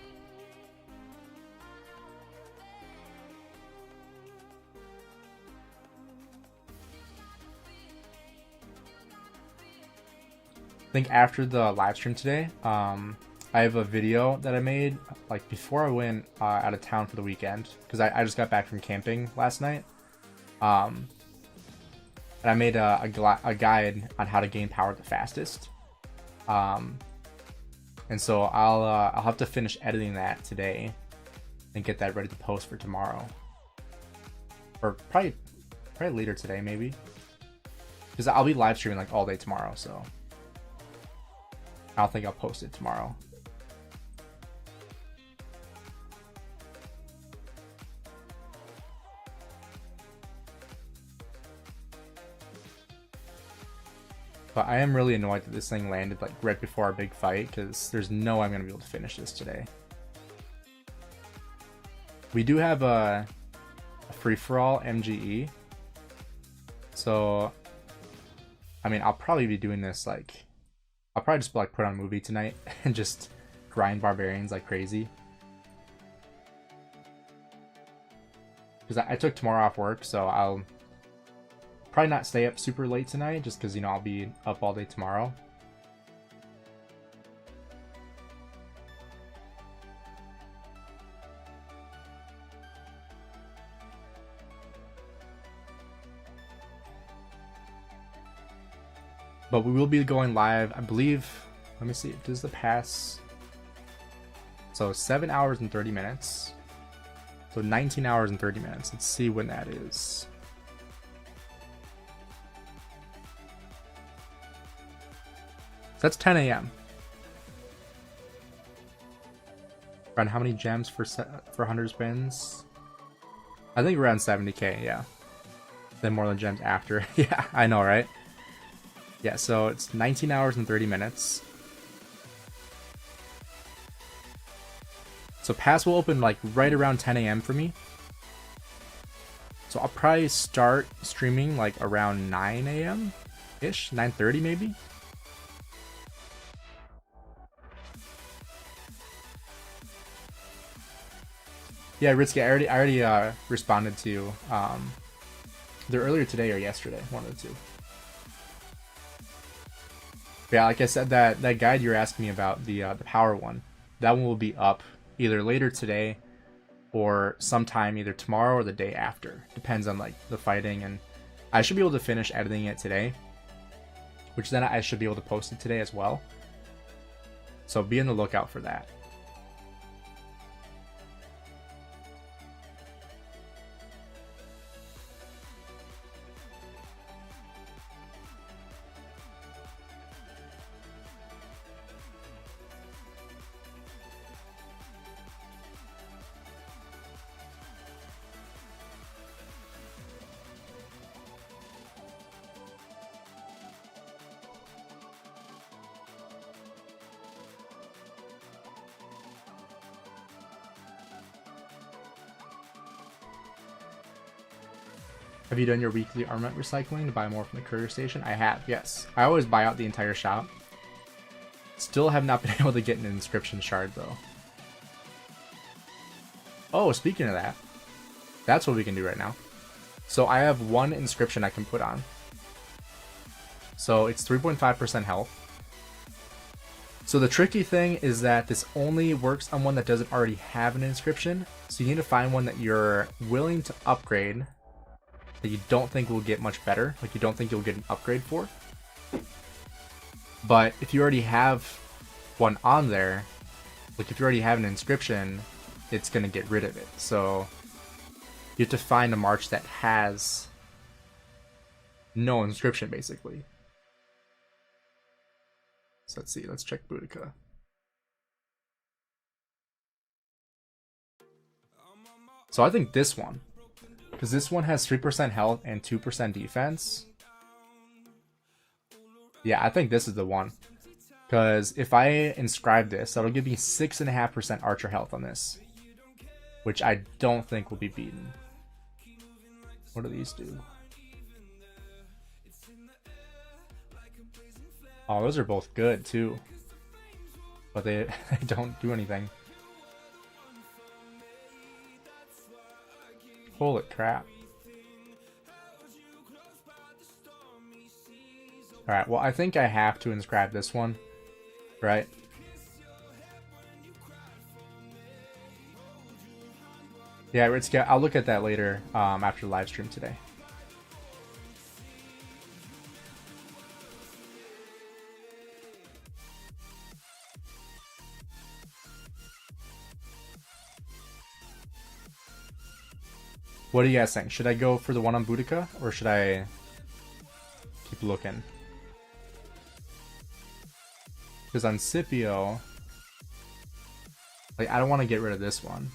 I think after the live stream today, I have a video that I made like before I went out of town for the weekend, because I just got back from camping last night. And I made a guide on how to gain power the fastest. And so I'll have to finish editing that today and get that ready to post for tomorrow, or probably later today maybe, because I'll be live streaming like all day tomorrow. So I don't think I'll post it tomorrow. But I am really annoyed that this thing landed like right before our big fight, because there's no way I'm going to be able to finish this today. We do have a free-for-all MGE. So, I mean, I'll probably be doing this like... I'll probably just like put on a movie tonight and just grind barbarians like crazy. Because I took tomorrow off work, so I'll probably not stay up super late tonight, just because, you know, I'll be up all day tomorrow. But we will be going live, I believe. Let me see, does the pass... So 7 hours and 30 minutes. So 19 hours and 30 minutes. Let's see when that is. So that's 10 a.m. Around how many gems for 100 spins? I think around 70k, yeah. Then more than gems after. Yeah, I know, right? Yeah, so it's 19 hours and 30 minutes. So pass will open like right around 10 a.m. for me. So I'll probably start streaming like around 9 a.m.-ish, 9:30 maybe. Yeah, Ritsky, I already responded to you either earlier today or yesterday, one of the two. But yeah, like I said, that guide you were asking me about, the power one, that one will be up either later today or sometime either tomorrow or the day after. Depends on like the fighting, and I should be able to finish editing it today, which then I should be able to post it today as well. So be on the lookout for that. Have you done your weekly armament recycling to buy more from the courier station? I have, yes. I always buy out the entire shop. Still have not been able to get an inscription shard though. Oh, speaking of that, that's what we can do right now. So I have one inscription I can put on. So it's 3.5% health. So the tricky thing is that this only works on one that doesn't already have an inscription. So you need to find one that you're willing to upgrade, that you don't think will get much better, like you don't think you'll get an upgrade for. But if you already have one on there, like if you already have an inscription, it's going to get rid of it. So you have to find a march that has no inscription, basically. So let's see, let's check Boudica. So I think this one, because this one has 3% health and 2% defense. Yeah, I think this is the one. Because if I inscribe this, that'll give me 6.5% archer health on this, which I don't think will be beaten. What do these do? Oh, those are both good too, but they don't do anything. Holy crap. Alright, well I think I have to inscribe this one, right? Yeah, I'll look at that later after the live stream today. What are you guys saying? Should I go for the one on Boudica, or should I keep looking? Because on Scipio, like, I don't want to get rid of this one.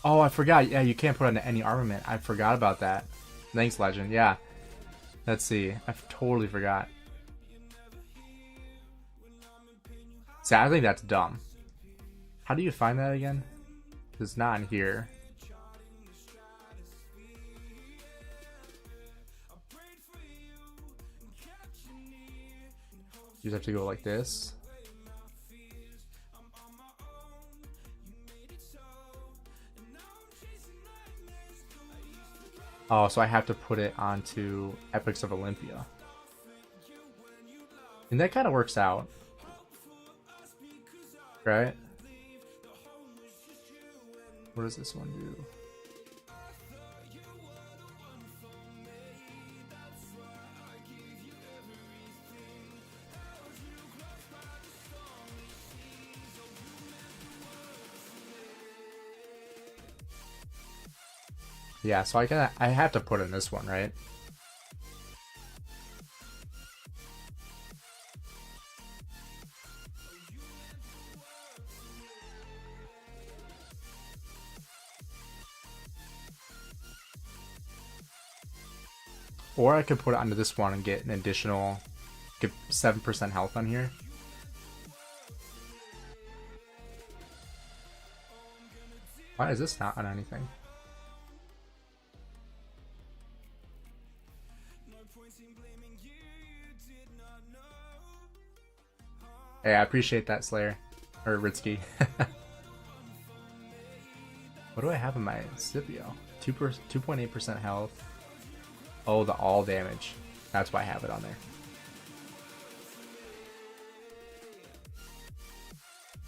Oh, I forgot. Yeah, you can't put on any armament. I forgot about that. Thanks, Legend. Yeah. Let's see. I totally forgot. See, I think that's dumb. How do you find that again? It's not in here. You just have to go like this. Oh, so I have to put it onto Epics of Olympia. And that kind of works out. Right? What does this one do? Yeah, so I have to put in this one, right? Or I could put it onto this one and get an additional, get 7% health on here. Why is this not on anything? Hey, I appreciate that, Slayer. Or Ritsky. What do I have in my Scipio? 2.8% health. Oh, the all damage. That's why I have it on there.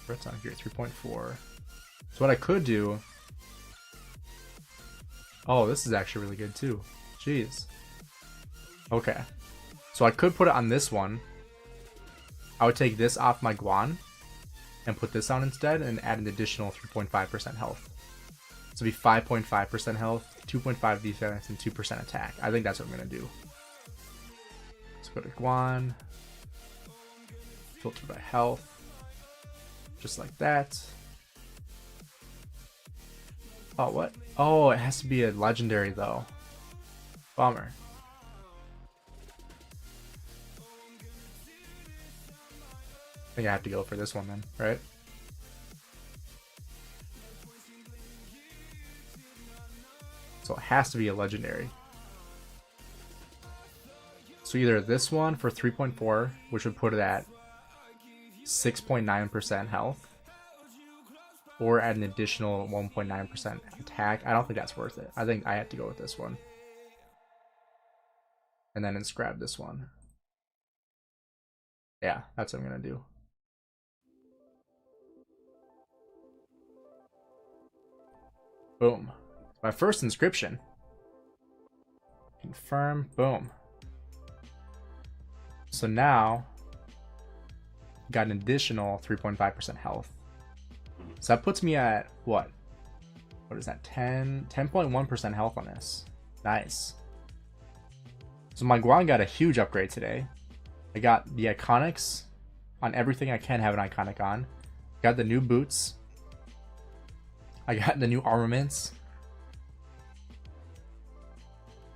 What's on here? 3.4. So what I could do... Oh, this is actually really good too. Jeez. Okay. So I could put it on this one. I would take this off my Guan and put this on instead and add an additional 3.5% health. So it'd be 5.5% health, 2.5 defense, and 2% attack. I think that's what I'm going to do. Let's go to Guan. Filter by health. Just like that. Oh, what? Oh, it has to be a legendary though. Bummer. I think I have to go for this one then, right? So it has to be a legendary. So either this one for 3.4, which would put it at 6.9% health, or add an additional 1.9% attack. I don't think that's worth it. I think I have to go with this one. And then inscribe this one. Yeah, that's what I'm going to do. Boom. My first inscription. Confirm. Boom. So now got an additional 3.5% health. So that puts me at what? What is that? 10.1% health on this. Nice. So my Guan got a huge upgrade today. I got the iconics on everything I can have an iconic on. Got the new boots. I got the new armaments.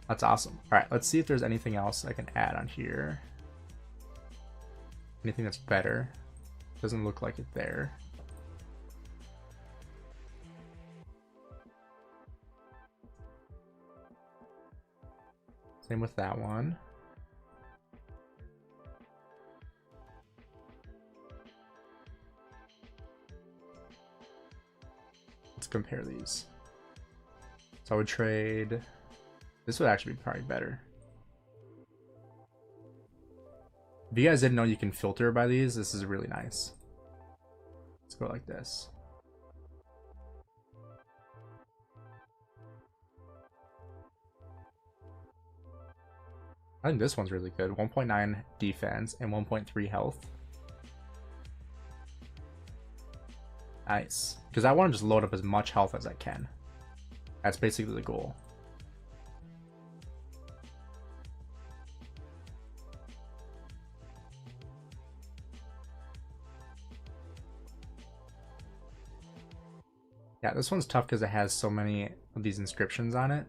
That's awesome. All right, let's see if there's anything else I can add on here. Anything that's better. Doesn't look like it there. Same with that one. Let's compare these. So I would trade. This would actually be probably better. If you guys didn't know you can filter by these, this is really nice. Let's go like this. I think this one's really good. 1.9 defense and 1.3 health. Nice. Because I want to just load up as much health as I can. That's basically the goal. Yeah, this one's tough because it has so many of these inscriptions on it.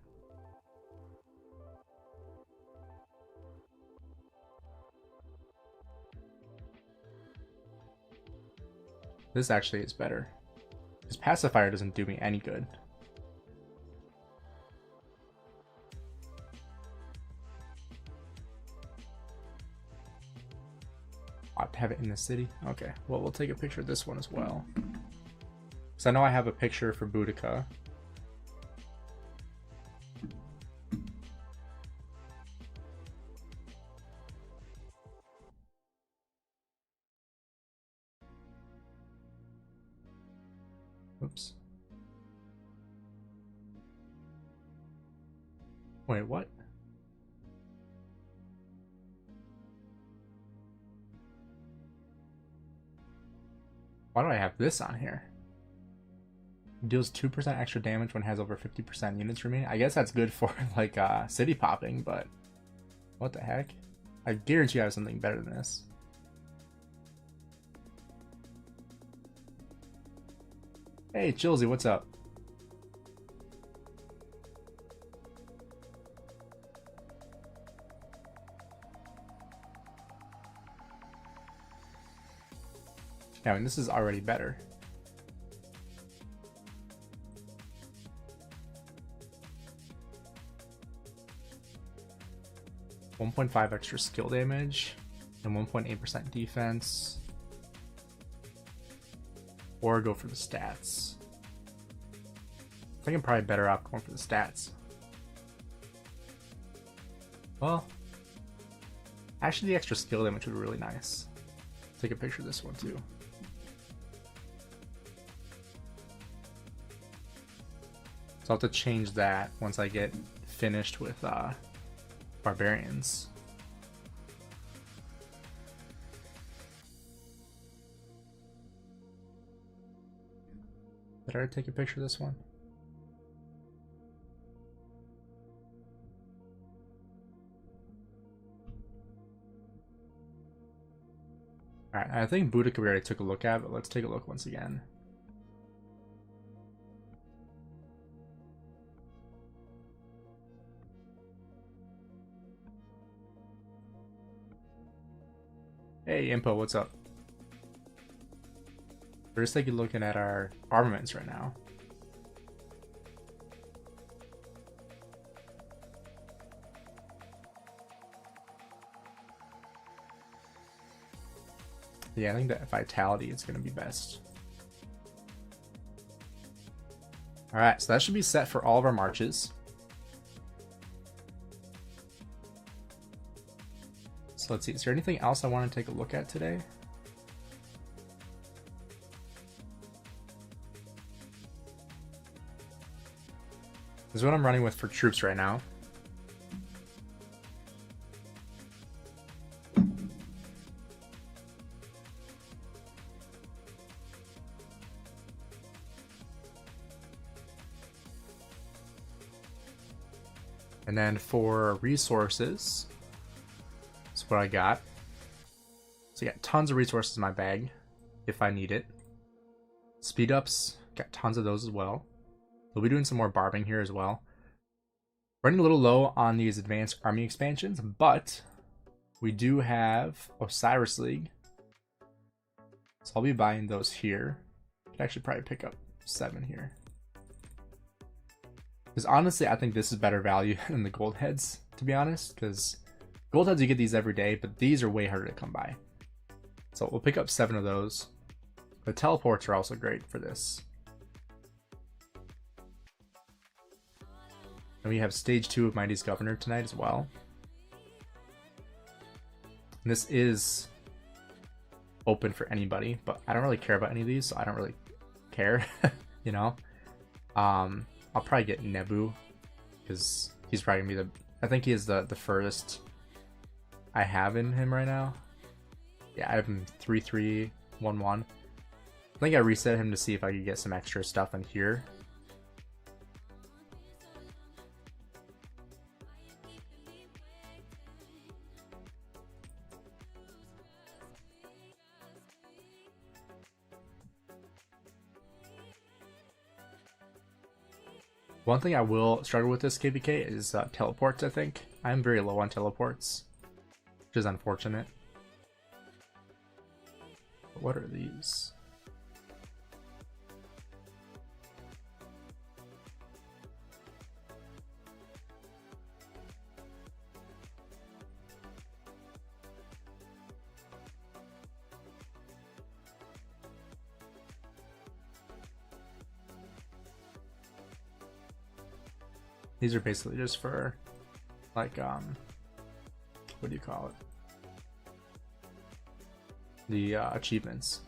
This actually is better. This pacifier doesn't do me any good. I have to have it in the city. Okay, well, we'll take a picture of this one as well. Because I know I have a picture for Boudica. Oops. Wait, what? Why do I have this on here? Deals 2% extra damage when it has over 50% units remaining. I guess that's good for like city popping, but what the heck? I guarantee you have something better than this. Hey, Chilsey, what's up? Yeah, I mean, this is already better. .5 extra skill damage and 1.8% defense. Or go for the stats. I think I'm probably better off going for the stats. Well, actually the extra skill damage would be really nice. Take a picture of this one too. So I'll have to change that once I get finished with barbarians. Did I already take a picture of this one? Alright, I think Boudica we already took a look at, but let's take a look once again. Hey, Impo, what's up? We're just taking a look at our armaments right now. Yeah, I think that vitality is going to be best. Alright, so that should be set for all of our marches. So let's see, is there anything else I want to take a look at today? This is what I'm running with for troops right now. And then for resources, that's what I got. So I got tons of resources in my bag if I need it. Speed ups, got tons of those as well. We'll be doing some more barbing here as well. Running a little low on these advanced army expansions, but we do have Osiris League. So I'll be buying those here. Could actually probably pick up 7 here. Because honestly, I think this is better value than the gold heads, to be honest. Because gold heads, you get these every day, but these are way harder to come by. So we'll pick up 7 of those. The teleports are also great for this. And we have stage 2 of Mighty's Governor tonight as well. And this is open for anybody, but I don't really care about any of these, so I don't really care, you know. I'll probably get Nebu because he's probably gonna be the. I think he is the furthest I have in him right now. Yeah, I have him 3-3-1-1. I think I reset him to see if I could get some extra stuff in here. One thing I will struggle with this KVK is teleports, I think. I'm very low on teleports, which is unfortunate. But what are these? These are basically just for, like, what do you call it? The achievements.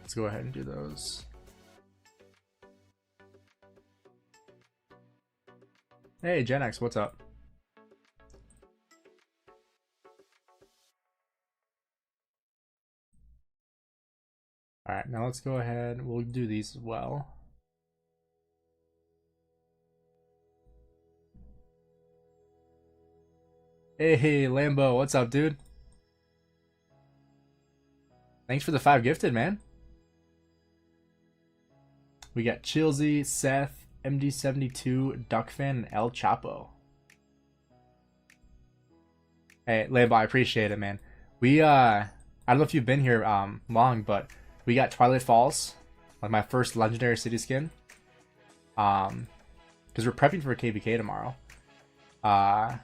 Let's go ahead and do those. Hey, Gen X, what's up? Alright, now let's go ahead. We'll do these as well. Hey, Lambo, what's up, dude? Thanks for the 5 gifted, man. We got Chilsey, Seth, MD72, Duckfan, and El Chapo. Hey, Lambo, I appreciate it, man. We, I don't know if you've been here long, but we got Twilight Falls, like my first legendary city skin. Because we're prepping for KVK tomorrow. Or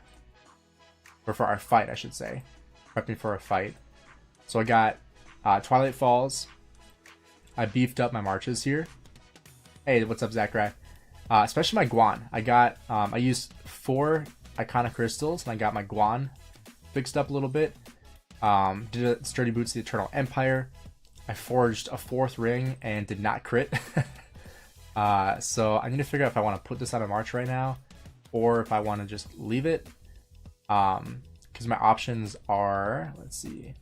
for our fight, I should say. Prepping for a fight. So I got Twilight Falls. I beefed up my marches here. Hey, what's up, Zachary? Especially my Guan. I got, I used 4 Iconic Crystals, and I got my Guan fixed up a little bit. Did a Sturdy Boots of the Eternal Empire. I forged a 4th ring and did not crit. So I need to figure out if I want to put this on a march right now, or if I want to just leave it. Because my options are, let's see.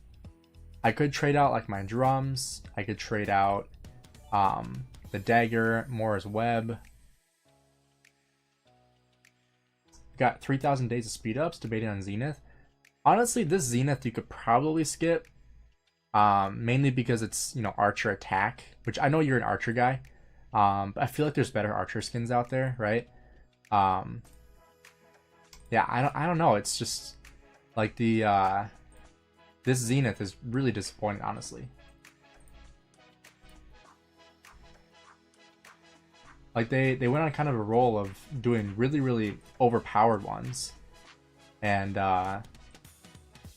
I could trade out like my drums. I could trade out the dagger, Mora's Web. Got 3,000 days of speed ups, debating on Zenith. Honestly, this Zenith you could probably skip. Mainly because it's, you know, archer attack, which I know you're an archer guy. But I feel like there's better archer skins out there, right? Yeah, I don't know. It's just like the this Zenith is really disappointing, honestly. Like they went on kind of a roll of doing really overpowered ones, and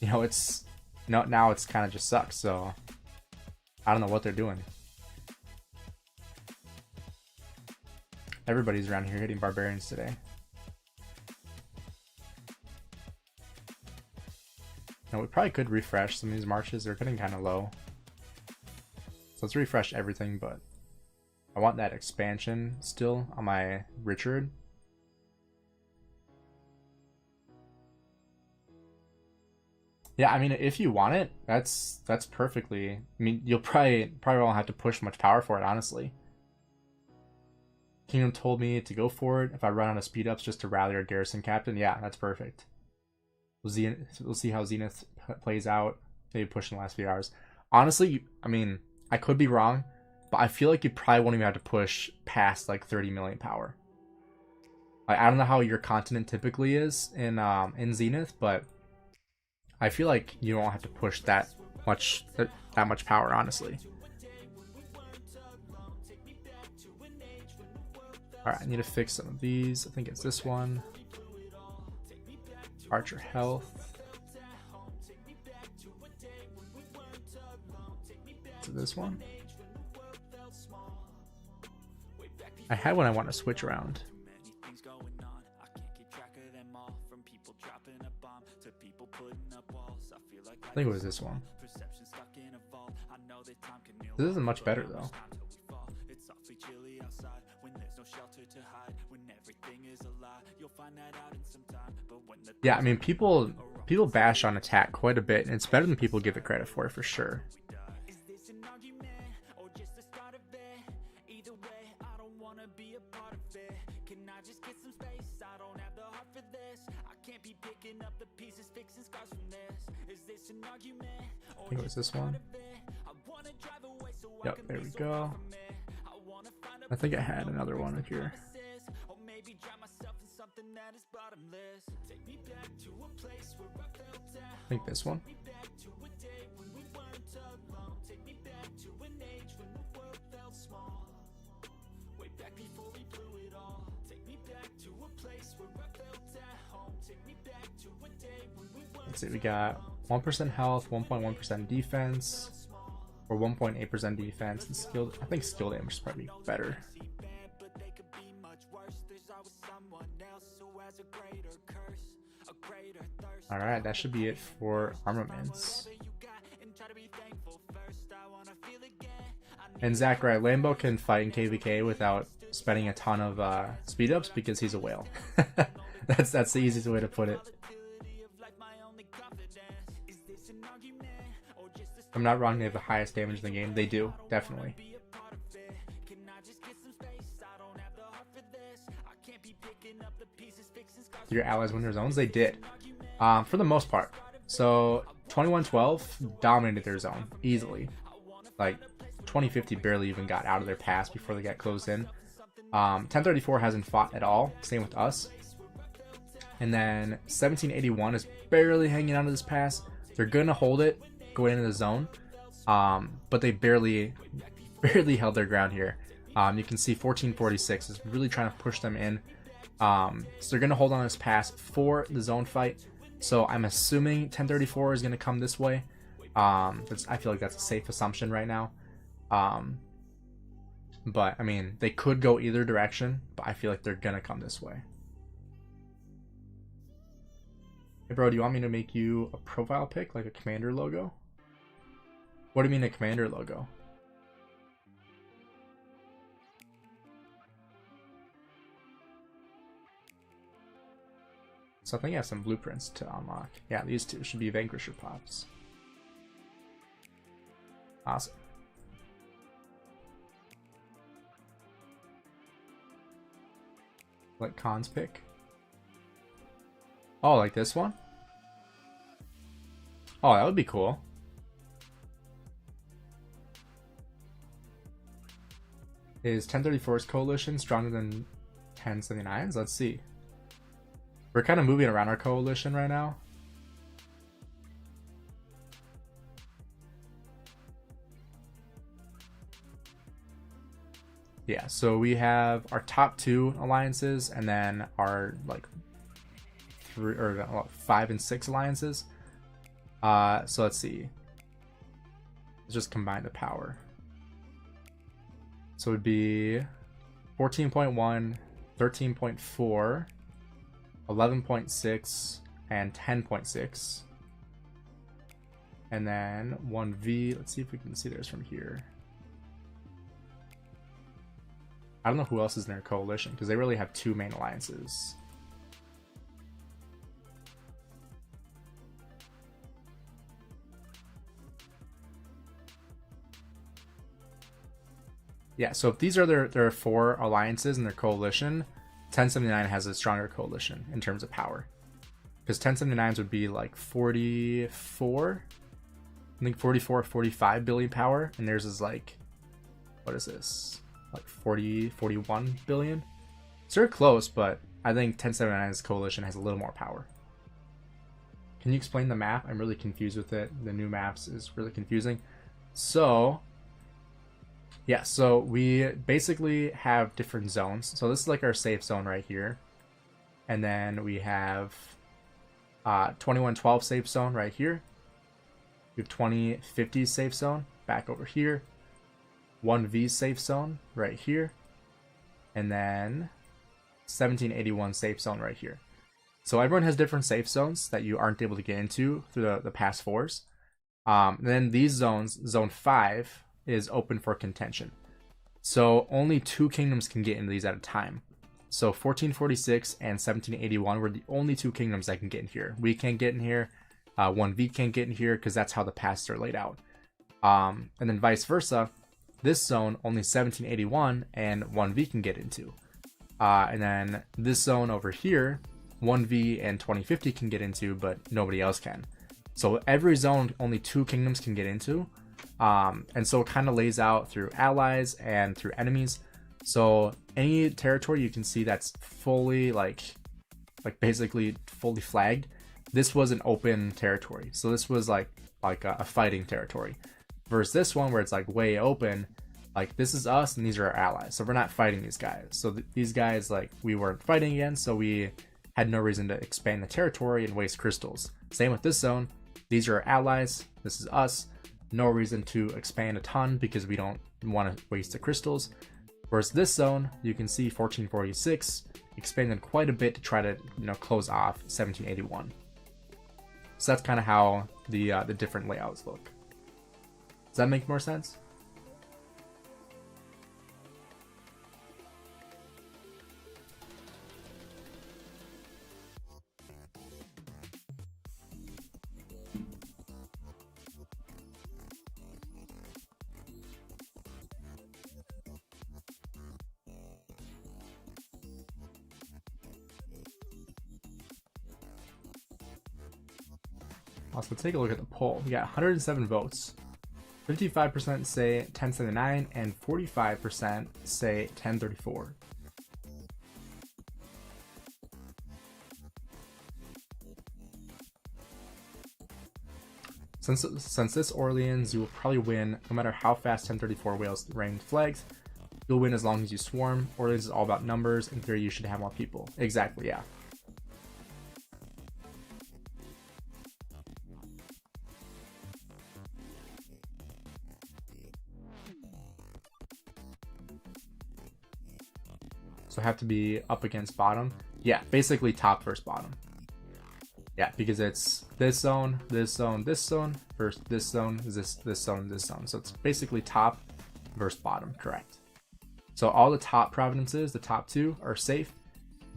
you know, it's now it's kind of just sucks. So I don't know what they're doing. Everybody's around here hitting barbarians today. Now we probably could refresh some of these marches. They're getting kind of low. So let's refresh everything, but I want that expansion still on my Richard. Yeah, I mean, if you want it, that's perfectly. I mean, you'll probably won't have to push much power for it, honestly. Kingdom told me to go for it if I run out of speed ups just to rally our garrison captain. Yeah, that's perfect. We'll see how Zenith plays out. Maybe push in the last few hours. Honestly, I mean, I could be wrong, but I feel like you probably won't even have to push past like 30 million power. Like, I don't know how your continent typically is in Zenith, but I feel like you don't have to push that much power, honestly. Alright, I need to fix some of these. I think it's this one. Archer health. To this one. I had one I want to switch around. I think it was this one. This isn't much better though. Yeah, I mean, people bash on attack quite a bit, and it's better than people give it credit for sure. I think it was this one. Yep, there we go. I think I had another one in here. I think this one. Let's see, we got 1% health, 1.1% defense, or 1.8% defense, and skill. I think skill damage is probably better. Alright, that should be it for armaments. And Zach, right, Lambo can fight in KVK without spending a ton of speed ups because he's a whale. that's the easiest way to put it. If I'm not wrong, they have the highest damage in the game. They do, definitely. Did your allies win their zones? They did. For the most part. So 2112 dominated their zone easily. Like 2050 barely even got out of their pass before they got closed in. 1034 hasn't fought at all. Same with us. And then 1781 is barely hanging out of this pass. They're gonna hold it going into the zone, but they barely held their ground here. You can see 1446 is really trying to push them in. So they're gonna hold on this pass for the zone fight. So I'm assuming 1034 is gonna come this way. I feel like that's a safe assumption right now. But I mean, they could go either direction, but I feel like they're gonna come this way. Hey bro, do you want me to make you a profile pic, like a commander logo? What do you mean a commander logo? So I think I have some blueprints to unlock. Yeah, these two should be Vanquisher pops. Awesome. Let cons pick. Oh, like this one? Oh, that would be cool. Is 1034's coalition stronger than 1079's? Let's see. We're kind of moving around our coalition right now. Yeah, so we have our top 2 alliances and then our like 5 and 6 alliances. So let's see. Let's just combine the power. So it would be 14.1, 13.4, 11.6, and 10.6. And then 1V. Let's see if we can see theirs from here. I don't know who else is in their coalition because they really have 2 main alliances. Yeah, so if these are their 4 alliances and their coalition, 1079 has a stronger coalition in terms of power. Because 1079s would be like 44, I think 44 or 45 billion power, and theirs is like, what is this? Like 40, 41 billion? So they're close, but I think 1079's coalition has a little more power. Can you explain the map? I'm really confused with it. The new maps is really confusing. So, yeah, so we basically have different zones. So this is like our safe zone right here. And then we have 2112 safe zone right here. We have 2050 safe zone back over here. OneV safe zone right here. And then 1781 safe zone right here. So everyone has different safe zones that you aren't able to get into through the past 4s. And then these zones, zone 5 is open for contention. So only 2 kingdoms can get into these at a time. So 1446 and 1781 were the only 2 kingdoms that can get in here. We can't get in here. OneV can't get in here because that's how the passes are laid out. And then vice versa, this zone only 1781 and OneV can get into. And then this zone over here, 1V and 2050 can get into, but nobody else can. So every zone only 2 kingdoms can get into. And so it kind of lays out through allies and through enemies. So any territory you can see that's fully like basically fully flagged, this was an open territory. So this was like a fighting territory. Versus this one where it's like way open, like this is us and these are our allies. So we're not fighting these guys. So these guys like we weren't fighting against, so we had no reason to expand the territory and waste crystals. Same with this zone. These are our allies. This is us. No reason to expand a ton because we don't want to waste the crystals. Whereas this zone, you can see 1446 expanded quite a bit to try to close off 1781. So that's kind of how the different layouts look. Does that make more sense? Also, take a look at the poll. We got 107 votes. 55% say 1079 and 45% say 1034. Since this Orleans, you will probably win no matter how fast 1034 whales rain flags. You'll win as long as you swarm. Orleans is all about numbers. In theory, you should have more people. Exactly, yeah. So have to be up against bottom. Yeah, basically top versus bottom. Yeah, because it's this zone, this zone, this zone, versus this zone, this zone, this zone. So it's basically top versus bottom, correct. So all the top provinces, the top 2 are safe,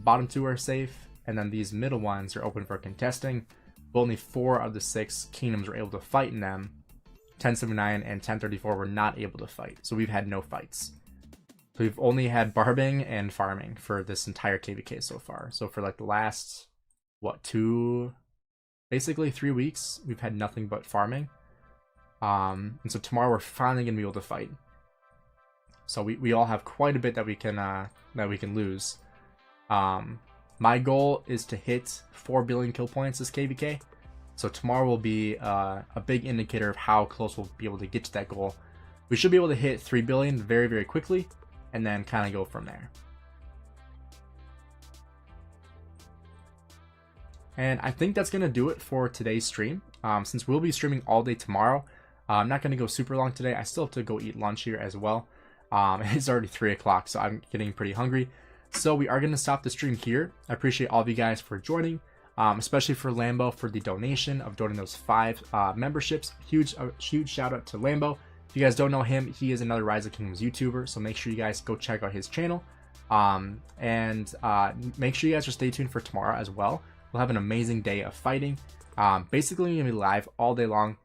bottom 2 are safe, and then these middle ones are open for contesting. But only 4 of the 6 kingdoms were able to fight in them. 1079 and 1034 were not able to fight. So we've had no fights. So we've only had barbing and farming for this entire KVK so far. So for like the last, basically 3 weeks, we've had nothing but farming. And so tomorrow we're finally gonna be able to fight. So we all have quite a bit that we can lose. My goal is to hit 4 billion kill points this KVK. So tomorrow will be a big indicator of how close we'll be able to get to that goal. We should be able to hit 3 billion very, very quickly, and then kind of go from there. And I think that's going to do it for today's stream. Since we'll be streaming all day tomorrow, I'm not going to go super long today. I still have to go eat lunch here as well. It's already 3 o'clock, so I'm getting pretty hungry. So we are going to stop the stream here. I appreciate all of you guys for joining, especially for Lambo for the donation of donating those 5 memberships. Huge shout out to Lambo. If you guys don't know him, he is another Rise of Kingdoms YouTuber, so make sure you guys go check out his channel. And make sure you guys are stay tuned for tomorrow as well. We'll have an amazing day of fighting. Basically, we're going to be live all day long,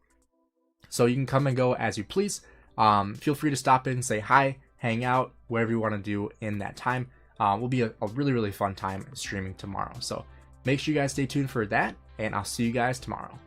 so you can come and go as you please. Feel free to stop in, say hi, hang out, whatever you want to do in that time. Will be a really, really fun time streaming tomorrow. So make sure you guys stay tuned for that, and I'll see you guys tomorrow.